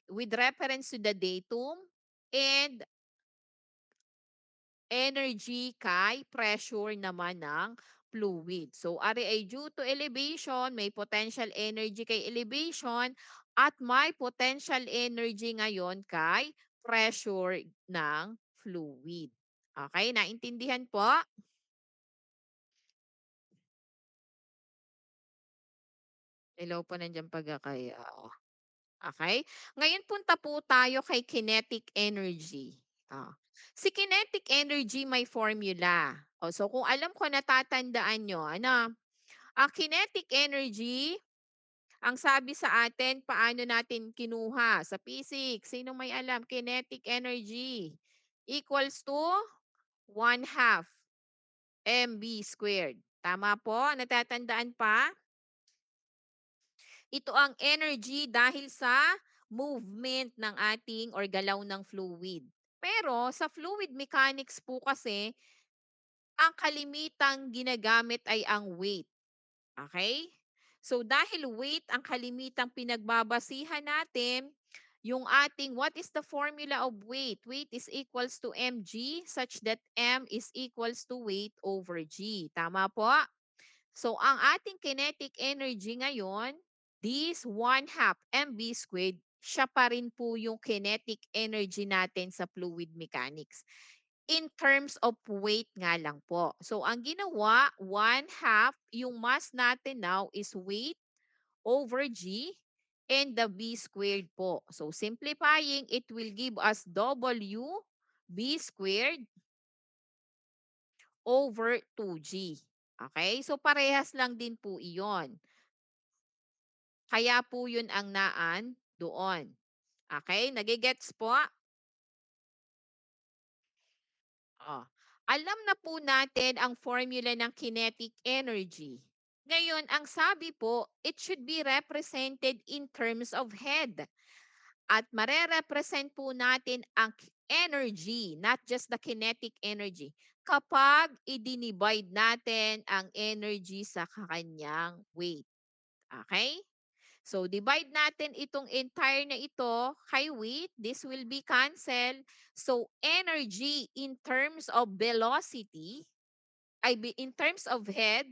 with reference to the datum and energy kay pressure naman ng fluid. So, ari ay due to elevation, may potential energy kay elevation at may potential energy ngayon kay pressure ng fluid. Okay, naintindihan po? Hello po, nandiyan pa kaya? Okay. Ngayon punta po tayo kay kinetic energy. Si kinetic energy may formula. So kung alam ko, natatandaan nyo, ano, ang kinetic energy, ang sabi sa atin, paano natin kinuha sa physics? Sino may alam? Kinetic energy equals to 1/2 mv squared. Tama po? Natatandaan pa? Ito ang energy dahil sa movement ng ating or galaw ng fluid. Pero sa fluid mechanics po kasi, ang kalimitang ginagamit ay ang weight. Okay? So dahil weight ang kalimitang pinagbabasihan natin, yung ating, what is the formula of weight? Weight is equals to mg such that m is equals to weight over g. Tama po? So ang ating kinetic energy ngayon, this 1/2 mv squared, siya pa rin po yung kinetic energy natin sa fluid mechanics. In terms of weight nga lang po. So ang ginawa, 1/2, yung mass natin now is weight over g and the v squared po. So simplifying, it will give us w v squared over 2g. Okay? So parehas lang din po iyon. Kaya po yun ang naan doon. Okay, nagigets po? Oh. Alam na po natin ang formula ng kinetic energy. Ngayon, ang sabi po, it should be represented in terms of head. At mare-represent po natin ang energy, not just the kinetic energy, kapag i-divide natin ang energy sa kanyang weight. Okay? So, divide natin itong entire na ito kay weight. This will be cancel. So, energy in terms of velocity, in terms of head,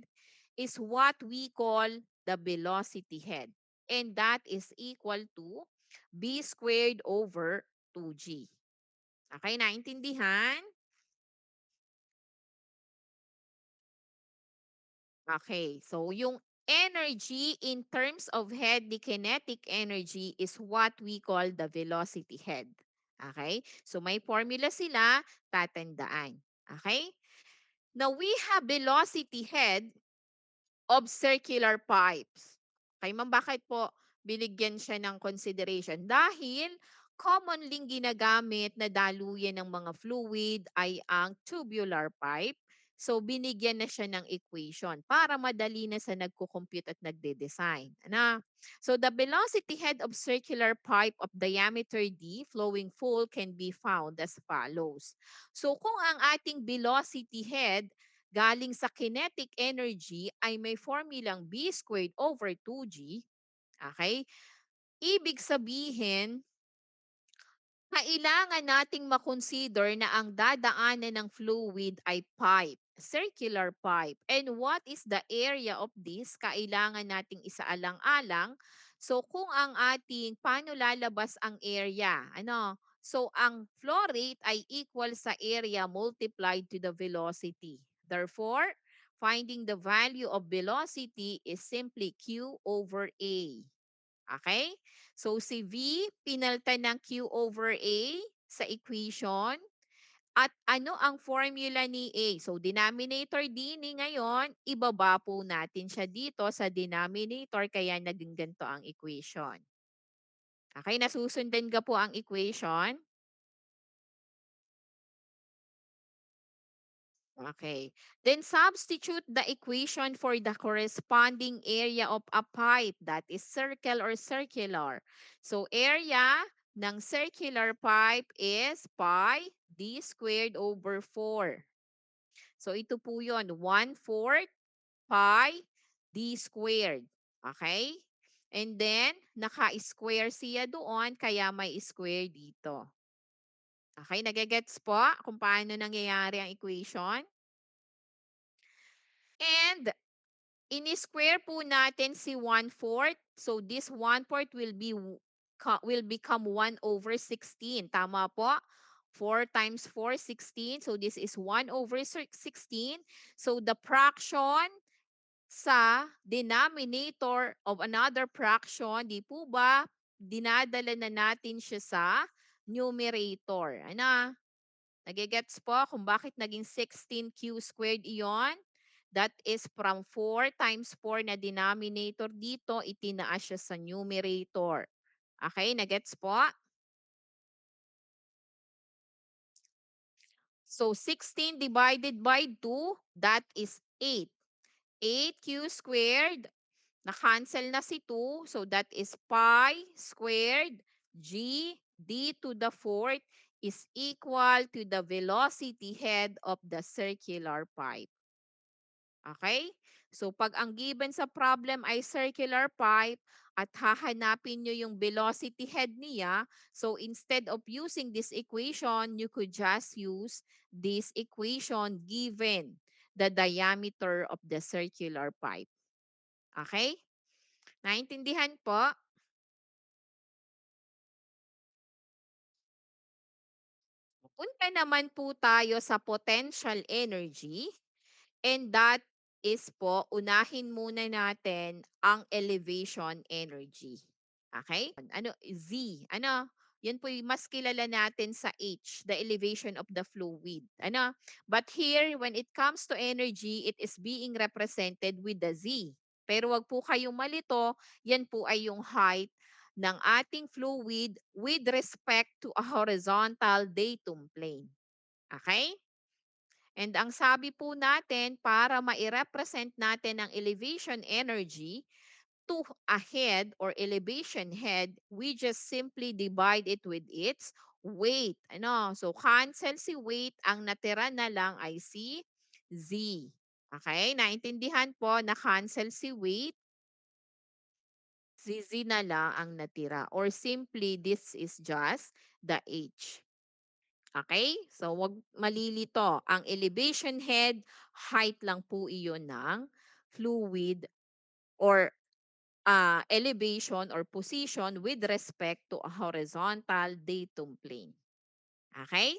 is what we call the velocity head. And that is equal to b squared over 2g. Okay, naintindihan? Okay, so yung energy in terms of head, the kinetic energy is what we call the velocity head. Okay? So may formula sila, tatandaan. Okay? Now we have velocity head of circular pipes. Okay, ma'am, bakit po binigyan siya ng consideration? Dahil commonly ginagamit na daluyan ng mga fluid ay ang tubular pipe, So binigyan na siya ng equation para madali na sa nagko-compute at nagde-design. Ano? So the velocity head of circular pipe of diameter d flowing full can be found as follows. So kung ang ating velocity head galing sa kinetic energy ay may formulang b squared over 2g, okay? Ibig sabihin, kailangan nating makonsider na ang dadaanan ng fluid ay pipe, circular pipe. And what is the area of this? Kailangan nating isaalang-alang. So kung ang ating paano lalabas ang area? Ano? So ang flow rate ay equal sa area multiplied to the velocity. Therefore, finding the value of velocity is simply Q over A. Okay? So si V, pinalitan ng Q over A sa equation. At ano ang formula ni A? So denominator din ni ngayon, ibaba po natin siya dito sa denominator kaya naging ganito ang equation. Okay, nasusundan ka po ang equation? Okay. Then substitute the equation for the corresponding area of a pipe that is circle or circular. So area ng circular pipe is pi d squared over 4. So ito po yun, 1/4 pi d squared. Okay? And then, naka-square siya doon, kaya may square dito. Okay, nagagets po kung paano nangyayari ang equation? And ini-square po natin si 1/4. So this 1/4 will be will become 1/16. Tama po? 4 times 4, 16. So this is 1/16. So the fraction sa denominator of another fraction, di po ba, dinadala na natin siya sa numerator. Ano? Nagigets po kung bakit naging 16Q squared iyon? That is from 4 times 4 na denominator dito, itinaas siya sa numerator. Okay, nagets po? So 16 divided by 2, that is 8. 8Q squared, na-cancel na si 2, so that is pi squared g d to the fourth is equal to the velocity head of the circular pipe. Okay? So pag ang given sa problem ay circular pipe at hahanapin nyo yung velocity head niya, so instead of using this equation, you could just use this equation given the diameter of the circular pipe. Okay? Naintindihan po? Punta naman po tayo sa potential energy. And that is po, unahin muna natin ang elevation energy. Okay? Ano, Z. Ano? Yan po yung mas kilala natin sa H, the elevation of the fluid. Ano? But here, when it comes to energy, it is being represented with the Z. Pero wag po kayong malito, yan po ay yung height ng ating fluid with respect to a horizontal datum plane. Okay? And ang sabi po natin, para ma-represent natin ang elevation energy to a head or elevation head, we just simply divide it with its weight. Ano? So, cancel si weight. Ang natira na lang ay si Z. Okay? Naintindihan po na cancel si weight. Si Z na lang ang natira. Or simply, this is just the H. Okay? So, wag malilito. Ang elevation head, height lang po iyon ng fluid or elevation or position with respect to a horizontal datum plane. Okay?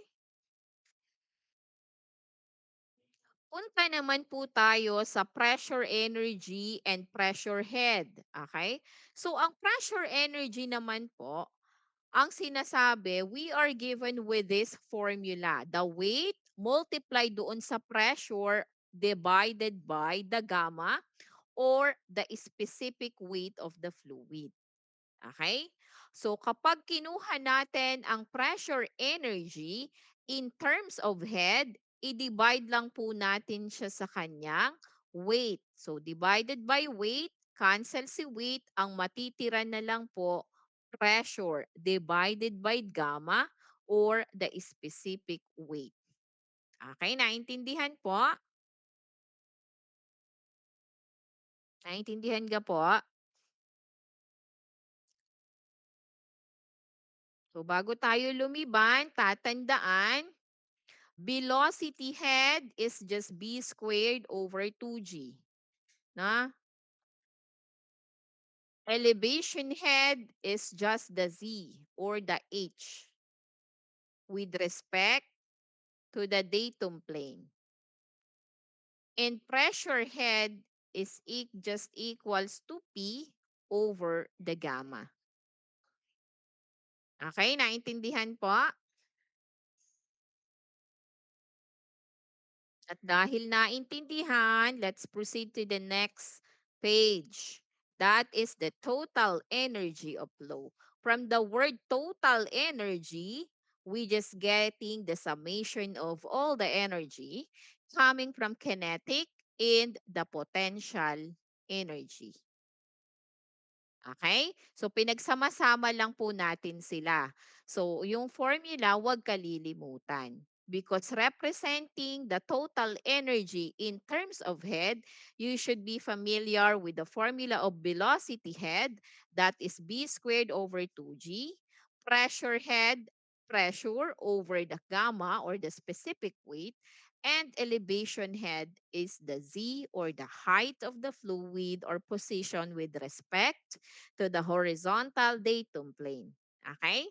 Punta naman po tayo sa pressure energy and pressure head. Okay? So, ang pressure energy naman po, ang sinasabi, we are given with this formula. The weight multiplied doon sa pressure divided by the gamma or the specific weight of the fluid. Okay? So kapag kinuha natin ang pressure energy in terms of head, i-divide lang po natin siya sa kanyang weight. So, divided by weight, cancel si weight, ang matitira na lang po, pressure divided by gamma or the specific weight. Okay, naintindihan po? Naintindihan ka po? So, bago tayo lumiban, tatandaan, velocity head is just b squared over 2g. Na? Elevation head is just the z or the h with respect to the datum plane. And pressure head is just equals to P over the gamma. Okay, naintindihan po? At dahil naintindihan, let's proceed to the next page. That is the total energy of flow. From the word total energy, we just getting the summation of all the energy coming from kinetic and the potential energy. Okay? So, pinagsama-sama lang po natin sila. So, yung formula, huwag kalilimutan. Because representing the total energy in terms of head, you should be familiar with the formula of velocity head, that is b squared over 2g. Pressure head, pressure over the gamma or the specific weight. And elevation head is the z or the height of the fluid or position with respect to the horizontal datum plane. Okay?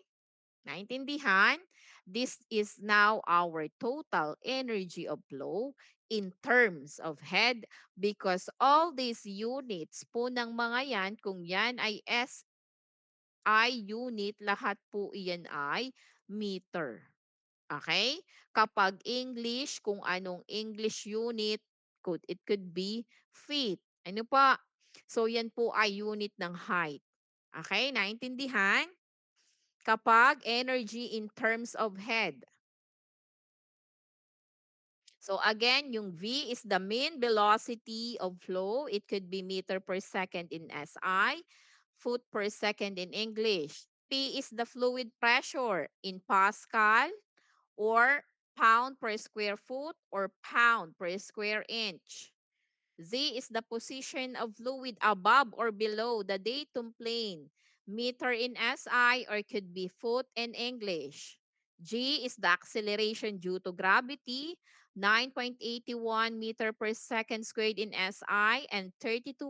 Naintindihan? This is now our total energy of flow in terms of head because all these units po ng mga yan, kung yan ay SI unit, lahat po iyan ay meter. Okay? Kapag English, kung anong English unit, it could be feet. Ano pa? So, yan po ay unit ng height. Okay? Naintindihan? Kapag energy in terms of head. So again, yung V is the mean velocity of flow. It could be meter per second in SI, foot per second in English. P is the fluid pressure in Pascal or pound per square foot or pound per square inch. Z is the position of fluid above or below the datum plane, meter in SI or could be foot in English. G is the acceleration due to gravity, 9.81 meter per second squared in SI and 32.2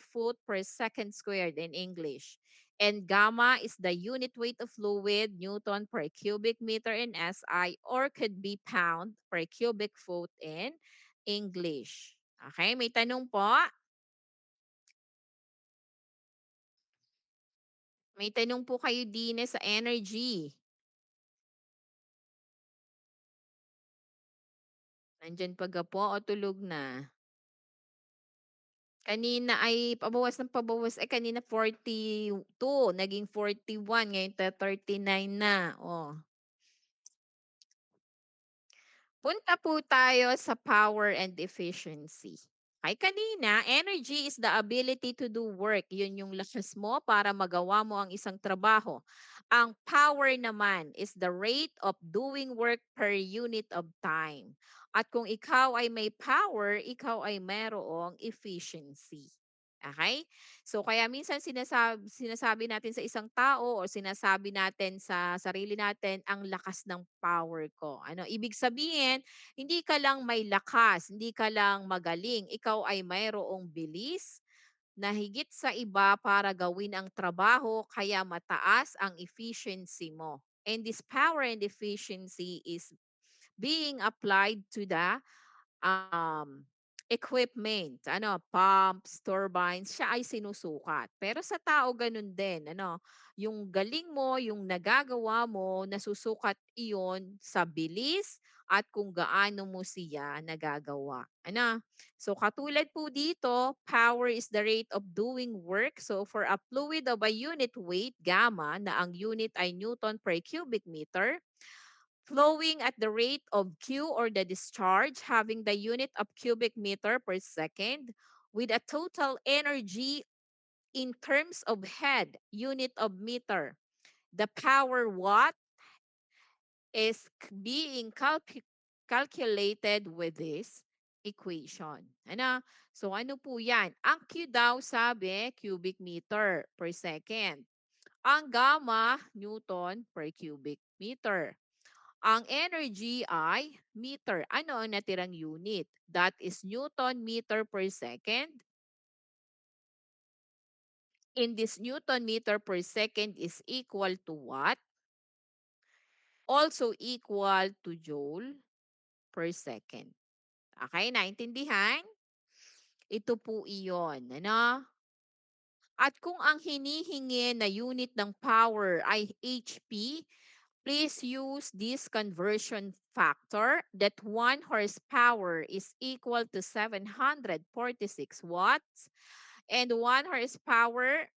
foot per second squared in English. And gamma is the unit weight of fluid, Newton per cubic meter in SI or could be pound per cubic foot in English. Okay, may tanong po? May tanong po kayo din sa energy. Nandiyan pa po o tulog na? Kanina ay pabawas, eh kanina 42, naging 41, ngayon 39 na. Oh. Punta po tayo sa power and efficiency. Ay kanina, energy is the ability to do work. Yun yung lakas mo para magawa mo ang isang trabaho. Ang power naman is the rate of doing work per unit of time. At kung ikaw ay may power, ikaw ay mayroong efficiency. Okay? So kaya minsan sinasabi natin sa isang tao o sinasabi natin sa sarili natin, ang lakas ng power ko. Ano, ibig sabihin, hindi ka lang may lakas, hindi ka lang magaling, ikaw ay mayroong bilis na higit sa iba para gawin ang trabaho kaya mataas ang efficiency mo. And this power and efficiency is being applied to the um, equipment, ano, pumps, turbines, siya ay sinusukat. Pero sa tao ganun din, ano, yung galing mo, yung nagagawa mo, nasusukat iyon sa bilis at kung gaano mo siya nagagawa. Ano? So katulad po dito, power is the rate of doing work. So for a fluid of a unit weight, gamma, na ang unit ay Newton per cubic meter, flowing at the rate of Q or the discharge, having the unit of cubic meter per second, with a total energy in terms of head, unit of meter. The power watt is being calculated with this equation. Ano? So ano po yan? Ang Q daw sabi, cubic meter per second. Ang gamma, Newton per cubic meter. Ang energy ay meter. Ano ang natirang unit? That is Newton meter per second. In this Newton meter per second is equal to what? Also equal to joule per second. Okay, naintindihan? Ito po iyon, ano? At kung ang hinihingi na unit ng power ay HP, please use this conversion factor that 1 horsepower is equal to 746 watts and 1 horsepower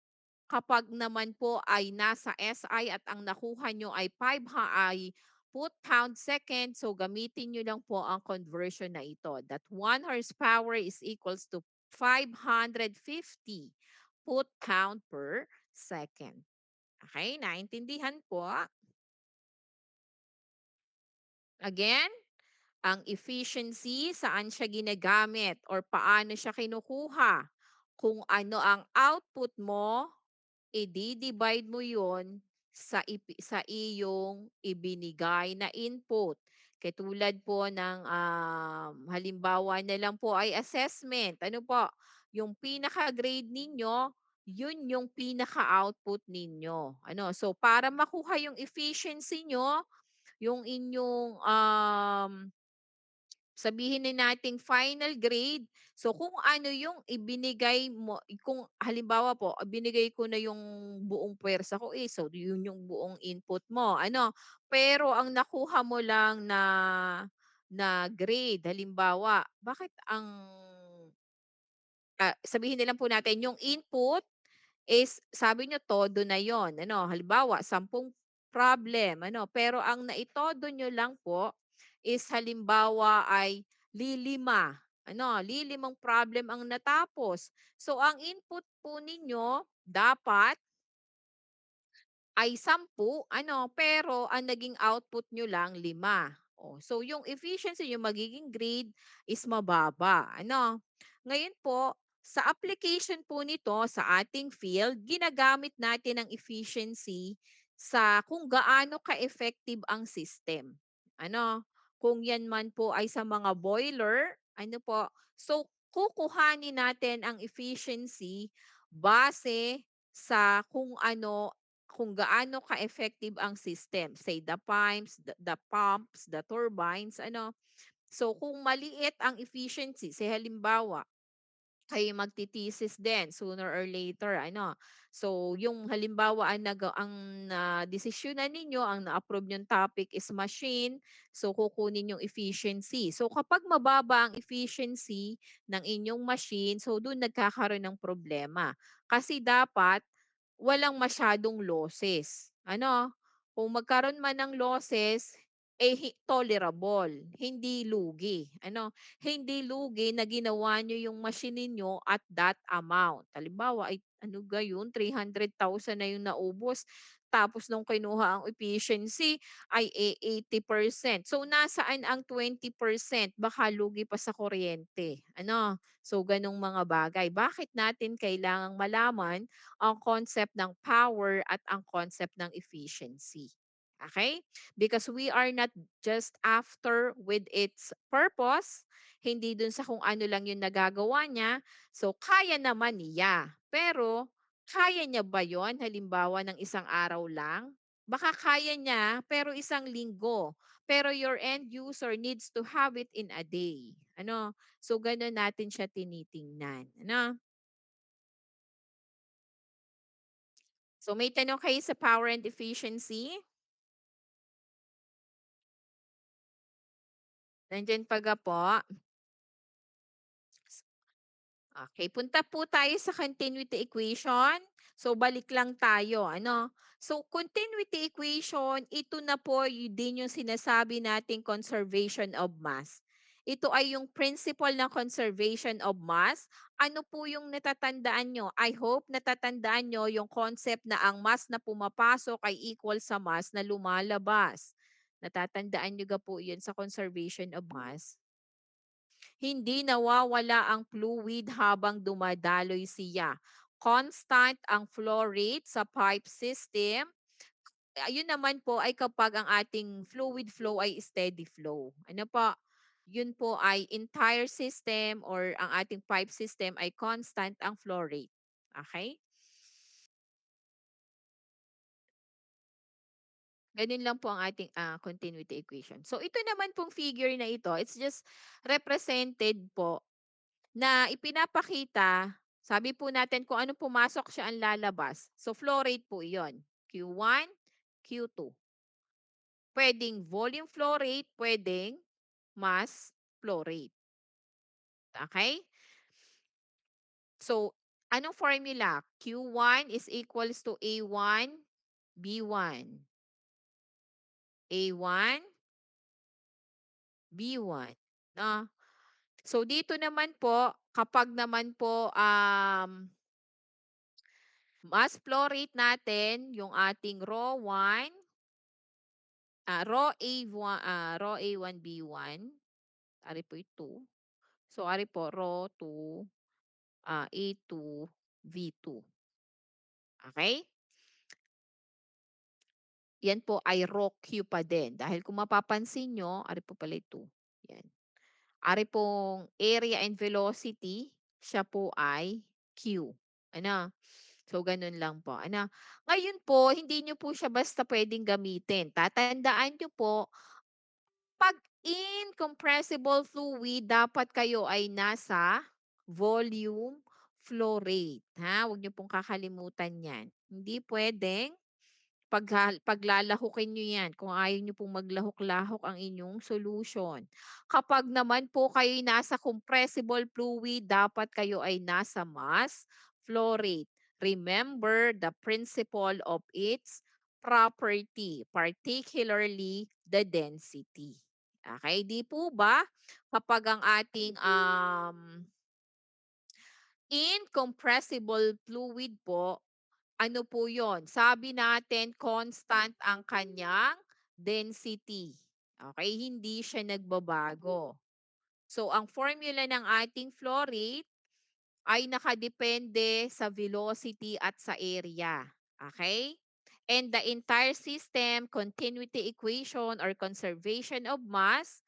kapag naman po ay nasa SI at ang nakuha nyo ay 5 ay foot-pound second, so gamitin nyo lang po ang conversion na ito. That 1 horsepower is equals to 550 foot-pound per second. Okay, naintindihan po? Again, ang efficiency, saan siya ginagamit or paano siya kinukuha. Kung ano ang output mo, i-di-divide mo yon sa iyong ibinigay na input. Katulad po ng, halimbawa na lang po ay assessment. Ano po, yung pinaka-grade ninyo, yun yung pinaka-output ninyo. Ano, so para makuha yung efficiency nyo, yung inyong, sabihin na nating final grade. So kung ano yung ibinigay mo, kung halimbawa po, binigay ko na yung buong puwersa ko, so yun yung buong input mo, ano. Pero ang nakuha mo lang na na grade, halimbawa, bakit ang sabihin na lang po natin yung input is sabi niyo todo na yon ano, halimbawa 10 problem ano, pero ang naitodo niyo lang po is halimbawa ay lilima, ano, lilimang problem ang natapos. So ang input po ninyo dapat ay 10 ano, pero ang naging output nyo lang 5. Oh, so yung efficiency, yung magiging grade is mababa, ano. Ngayon po, sa application po nito sa ating field, ginagamit natin ang efficiency sa kung gaano ka-effective ang system. Ano, kung yan man po ay sa mga boiler, ano po, so kukuhanin natin ang efficiency base sa kung gaano ka-effective ang system, say the pumps, the turbines, ano. So kung maliit ang efficiency, say halimbawa, kayo magti-thesis din sooner or later ano. So yung halimbawa ang nadesisyonan ninyo, ang na-approve niyong topic is machine, so kukunin yung efficiency. So kapag mababa ang efficiency ng inyong machine, so dun nagkakaroon ng problema. Kasi dapat walang masyadong losses. Ano, kung magkaroon man ng losses, tolerable, hindi lugi. Ano, hindi lugi na ginawa niyo yung machine ninyo at that amount. Halimbawa ay ano gayon, 300,000 na yung naubos, tapos nung kinuha ang efficiency ay 80%. So nasaan ang 20%? Baka lugi pa sa kuryente. Ano, so ganong mga bagay. Bakit natin kailangang malaman ang concept ng power at ang concept ng efficiency? Okay? Because we are not just after with its purpose, hindi dun sa kung ano lang yung nagagawa niya. So, kaya naman niya. Pero, kaya niya ba yon halimbawa ng isang araw lang? Baka kaya niya, pero isang linggo. Pero your end user needs to have it in a day. Ano? So, ganun natin siya tinitingnan. Ano? So, may tanong kayo sa power and efficiency? Nandiyan pa po? Okay, punta po tayo sa continuity equation. So balik lang tayo ano. So continuity equation, ito na po din yung sinasabi nating conservation of mass. Ito ay yung principle ng conservation of mass. Ano po yung natatandaan nyo? I hope natatandaan nyo yung concept na ang mass na pumapasok ay equal sa mass na lumalabas. Natatandaan nyo ga po yun sa conservation of mass? Hindi nawawala ang fluid habang dumadaloy siya. Constant ang flow rate sa pipe system. Ayun naman po ay kapag ang ating fluid flow ay steady flow. Ano po? Yun po ay entire system or ang ating pipe system ay constant ang flow rate. Okay? Ganun lang po ang ating continuity equation. So ito naman pong figure na ito, it's just represented po na ipinapakita, sabi po natin kung ano pumasok siya ang lalabas. So flow rate po 'yon, Q1, Q2. Puwedeng volume flow rate, puwedeng mass flow rate, okey? So, anong formula? Q1 is equals to A1, B1. A1, B1, 'no? So, dito naman po, kapag naman po, mass flow rate natin, yung ating Rho 1, Rho A1, B1, ari po yung 2. So, ari po Rho 2, A2, V2. Okay? Yan po ay Rho Q pa din. Dahil kung mapapansin nyo, ari po pala yung 2. Yan. Ari pong area and velocity, siya po ay Q. Ano? So, ganun lang po. Ano? Ngayon po, hindi nyo po siya basta pwedeng gamitin. Tatandaan nyo po, 'pag incompressible fluid dapat kayo ay nasa volume flow rate, ha? Huwag niyo pong kakalimutan 'yan. Hindi puwedeng paglalahukin niyo 'yan kung ayaw niyo pong maglahok-lahok ang inyong solution. Kapag naman po kayo'y nasa compressible fluid, dapat kayo ay nasa mass flow rate. Remember the principle of its property, particularly the density. Okay, 'di po ba kapag ang ating, incompressible fluid po, ano po yon? Sabi natin constant ang kanyang density. Okay, hindi siya nagbabago. So, ang formula ng ating flow rate ay nakadepende sa velocity at sa area. Okay? And the entire system continuity equation or conservation of mass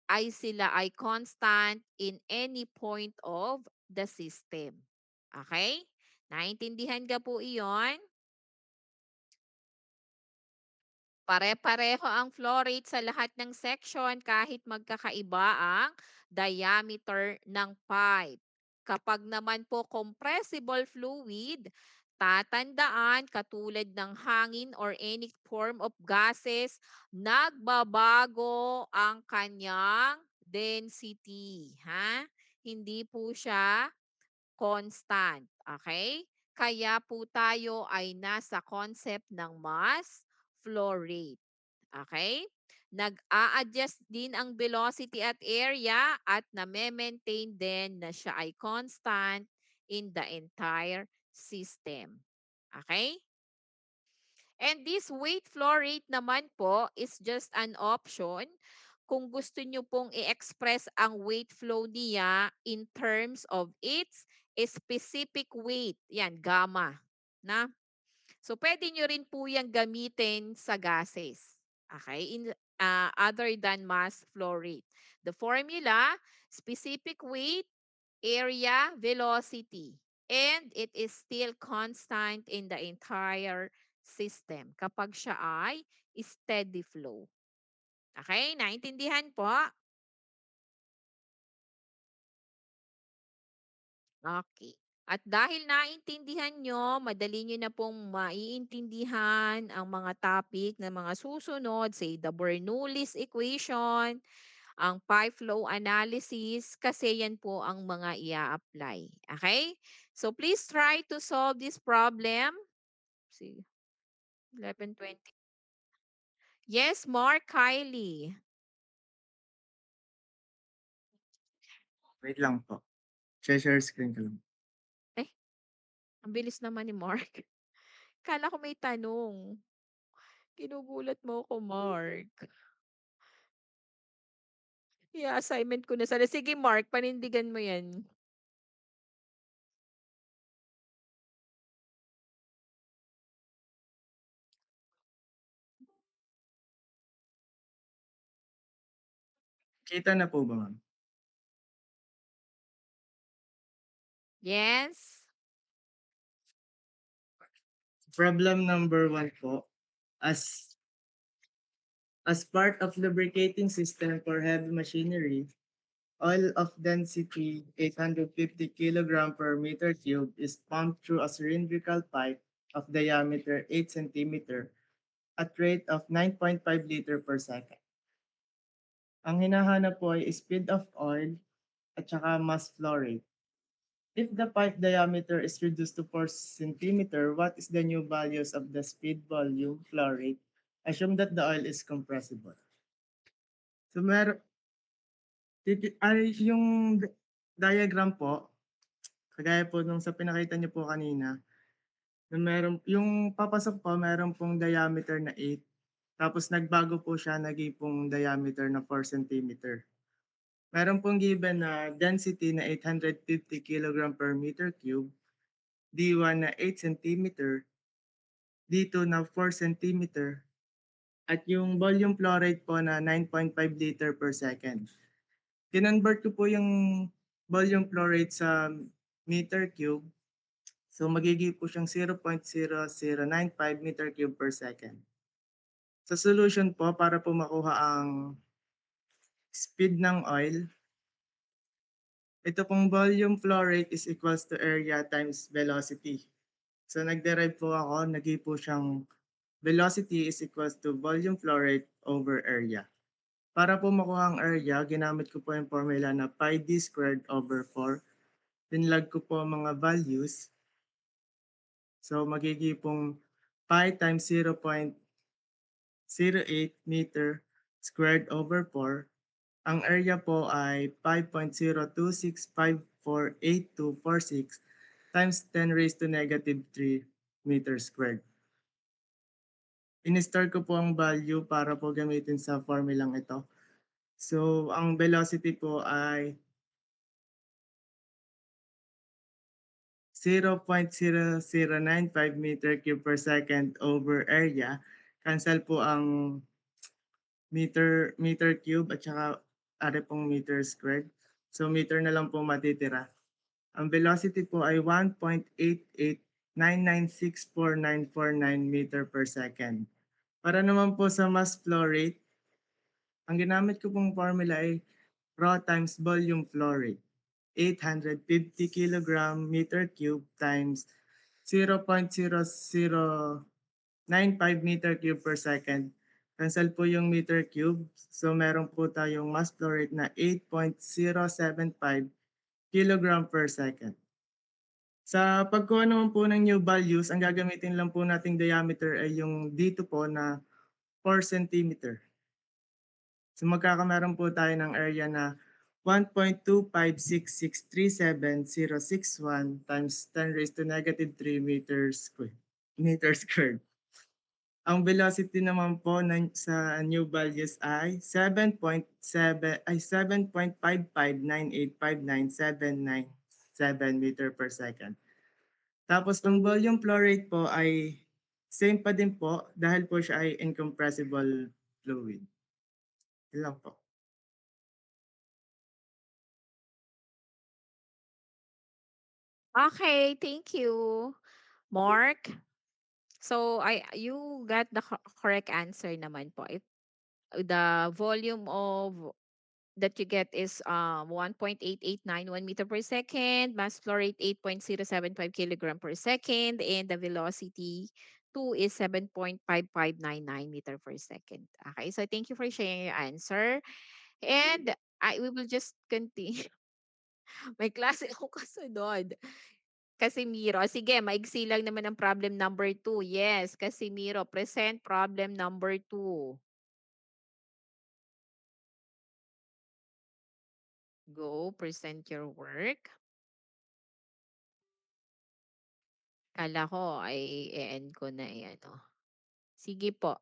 ay sila ay constant in any point of the system. Okay? Naintindihan ka po iyon? Pare-pareho ang flow rate sa lahat ng section kahit magkakaiba ang diameter ng pipe. Kapag naman po compressible fluid, tatandaan katulad ng hangin or any form of gases, nagbabago ang kanyang density. Ha? Hindi po siya constant. Okay? Kaya po tayo ay nasa concept ng mass flow rate. Okay? Nag-a-adjust din ang velocity at area at name-maintain din na siya ay constant in the entire system. Okay? And this weight flow rate naman po is just an option kung gusto nyo pong i-express ang weight flow niya in terms of its specific weight. Yan, gamma. Na? So, pwede nyo rin po yan gamitin sa gases. Okay? Other than mass flow rate. The formula, specific weight, area, velocity. And it is still constant in the entire system kapag siya ay steady flow. Okay? Naintindihan po? Okay. At dahil naintindihan nyo, madali nyo na pong maiintindihan ang mga topic na mga susunod, say the Bernoulli's equation, ang pipe flow analysis, kasi yan po ang mga ia-apply. Okay? So please try to solve this problem. See, 11:20. Yes, Mark, Kylie. Wait lang po. Share screen ko lang. Eh, ang bilis naman ni Mark. Kala ko may tanong. Ginugulat mo ako, Mark. I-assignment ko na sana. Sige, Mark, panindigan mo yan. Kita na po ba, ma'am? Yes? Problem number 1 po. As part of lubricating system for heavy machinery, oil of density 850 kilogram per meter cube is pumped through a cylindrical pipe of diameter 8 centimeter at rate of 9.5 liter per second. Ang hinahanap po ay speed of oil at saka mass flow rate. If the pipe diameter is reduced to 4 centimeter, what is the new values of the speed, volume, flow rate? Assume that the oil is compressible. So yung diagram po, kagaya po nung sa pinakita niyo po kanina, na meron, yung papasok po, meron pong diameter na 8, tapos nagbago po siya, naging pong diameter na 4 centimeter. Meron pong given na density na 850 kilogram per meter cube, D1 na 8 centimeter, D2 na 4 centimeter, at yung volume flow rate po na 9.5 liter per second. Kinonvert ko po yung volume flow rate sa meter cube. So magiging po siyang 0.0095 meter cube per second. Sa solution po, para po makuha ang speed ng oil, ito pong volume flow rate is equals to area times velocity. So nag-derive po ako, naging po siyang velocity is equals to volume flow rate over area. Para po makuha ang area, ginamit ko po yung formula na pi d squared over 4. Tinlag ko po ang mga values. So magiging pong pi times 0.08 meter squared over 4. Ang area po ay 5.026548.246 times 10 raised to negative 3 meter squared. In-store ko po ang value para po gamitin sa formulang ito. So, ang velocity po ay 0.0095 meter cube per second over area. Cancel po ang meter cube at saka are pong meter squared. So meter na lang po matitira. Ang velocity po ay 1.88996494.9 meter per second. Para naman po sa mass flow rate, ang ginamit ko pong formula ay raw times volume flow rate. 850 kilogram meter cube times 0.0095 meter cube per second. Cancel po yung meter cube. So meron po tayong mass flow rate na 8.075 kilogram per second. Sa pagkuha naman po ng new values, ang gagamitin lang po nating diameter ay yung dito po na 4 centimeter. So magkakameron po tayo ng area na 1.256637061 times 10 raised to negative 3 meters squared. Meter squared. Ang velocity naman po sa new values ay 7.5598599797 meter per second. Tapos ang volume flow rate po ay same pa din po dahil po siya ay incompressible fluid. Yun lang po. Okay, thank you, Mark. So, you got the correct answer naman po. The volume of that you get is 1.8891 meter per second, mass flow rate 8.075 kilogram per second, and the velocity 2 is 7.5599 meter per second. Okay, so thank you for sharing your answer. And we will just continue. May klase ako kasunod. Casimiro. Sige, maiksi lang naman ang problem number 2. Yes, Casimiro, present problem number 2. Go, present your work. Kala ko ay e-end ko na eh, ano. Sige po.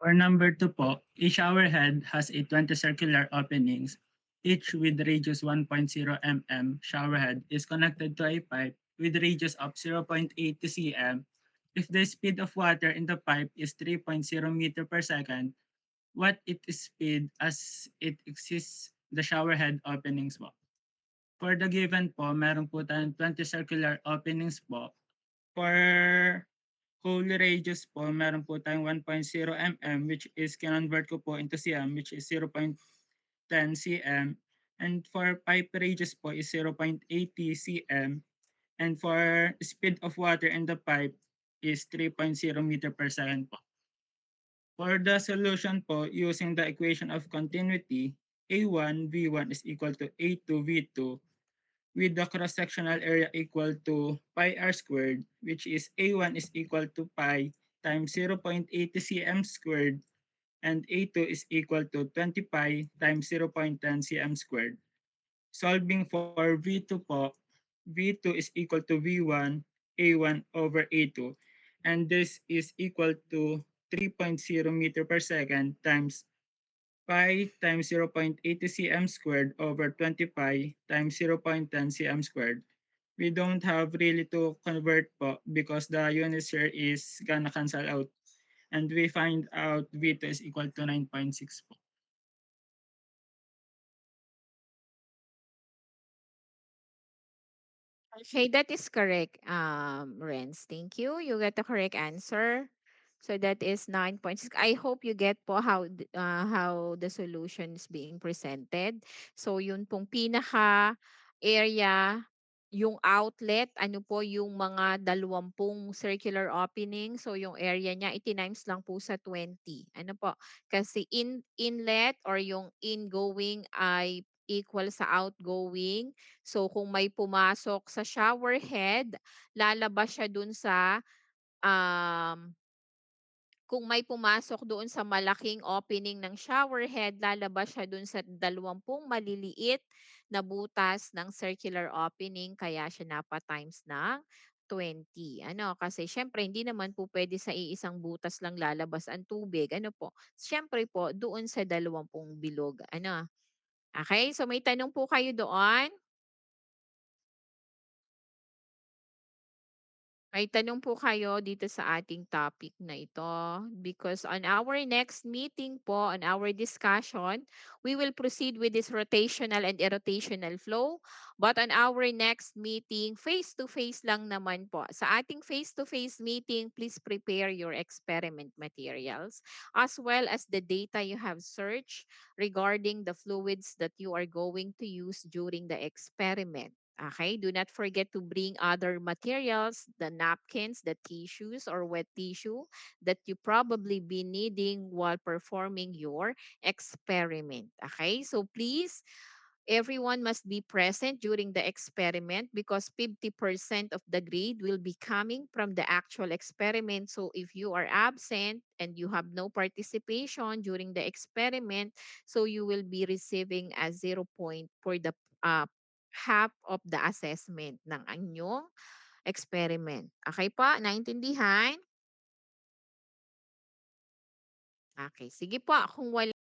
For number 2 po, each shower head has a 20 circular openings, each with radius 1.0 mm. Shower head is connected to a pipe with radius of 0.80 cm. If the speed of water in the pipe is 3.0 meter per second, what it is speed as it exists the shower head openings po. For the given po, meron po tayong 20 circular openings po. For whole radius po, meron po tayong 1.0 mm which is kinonvert ko po into cm which is 0.10 cm. And for pipe radius po is 0.80 cm. And for speed of water in the pipe is 3.0 meter per second po. For the solution po, using the equation of continuity, A1 V1 is equal to A2 V2 with the cross-sectional area equal to pi r squared, which is A1 is equal to pi times 0.80 cm squared and A2 is equal to 20 pi times 0.10 cm squared. Solving for V2 po, V2 is equal to V1 A1 over A2 and this is equal to 3.0 meter per second times pi times 0.80 cm squared over 20 pi times 0.10 cm squared. We don't have really to convert po because the units here is gonna cancel out and we find out V2 is equal to 9.6 po. Okay, that is correct, Renz. Thank you. You got the correct answer. So that is 9.6. I hope you get po how the solution is being presented. So yun pong pinaka area, yung outlet, ano po yung mga 20 circular opening. So yung area niya, itinimes lang po sa 20. Ano po? Kasi inlet or yung ingoing ay equal sa outgoing. So kung may pumasok sa shower head, lalabas siya dun sa, kung may pumasok doon sa malaking opening ng shower head, lalabas siya dun sa 20 maliliit na butas ng circular opening kaya siya napa-times ng 20. Ano, kasi siyempre hindi naman po puwede sa iisang butas lang lalabas ang tubig, ano po, siyempre po doon sa 20 bilog, ano. Okey, so may tanong po kayo doon? May tanong po kayo dito sa ating topic na ito because on our next meeting po, on our discussion, we will proceed with this rotational and irrotational flow. But on our next meeting, face-to-face lang naman po. Sa ating face-to-face meeting, please prepare your experiment materials as well as the data you have searched regarding the fluids that you are going to use during the experiment. Okay, do not forget to bring other materials, the napkins, the tissues or wet tissue that you probably be needing while performing your experiment. Okay, so please, everyone must be present during the experiment because 50% of the grade will be coming from the actual experiment. So if you are absent and you have no participation during the experiment, so you will be receiving a 0 point for the uh, half of the assessment ng inyong experiment. Okay po? Naintindihan? Okay. Sige po, kung wala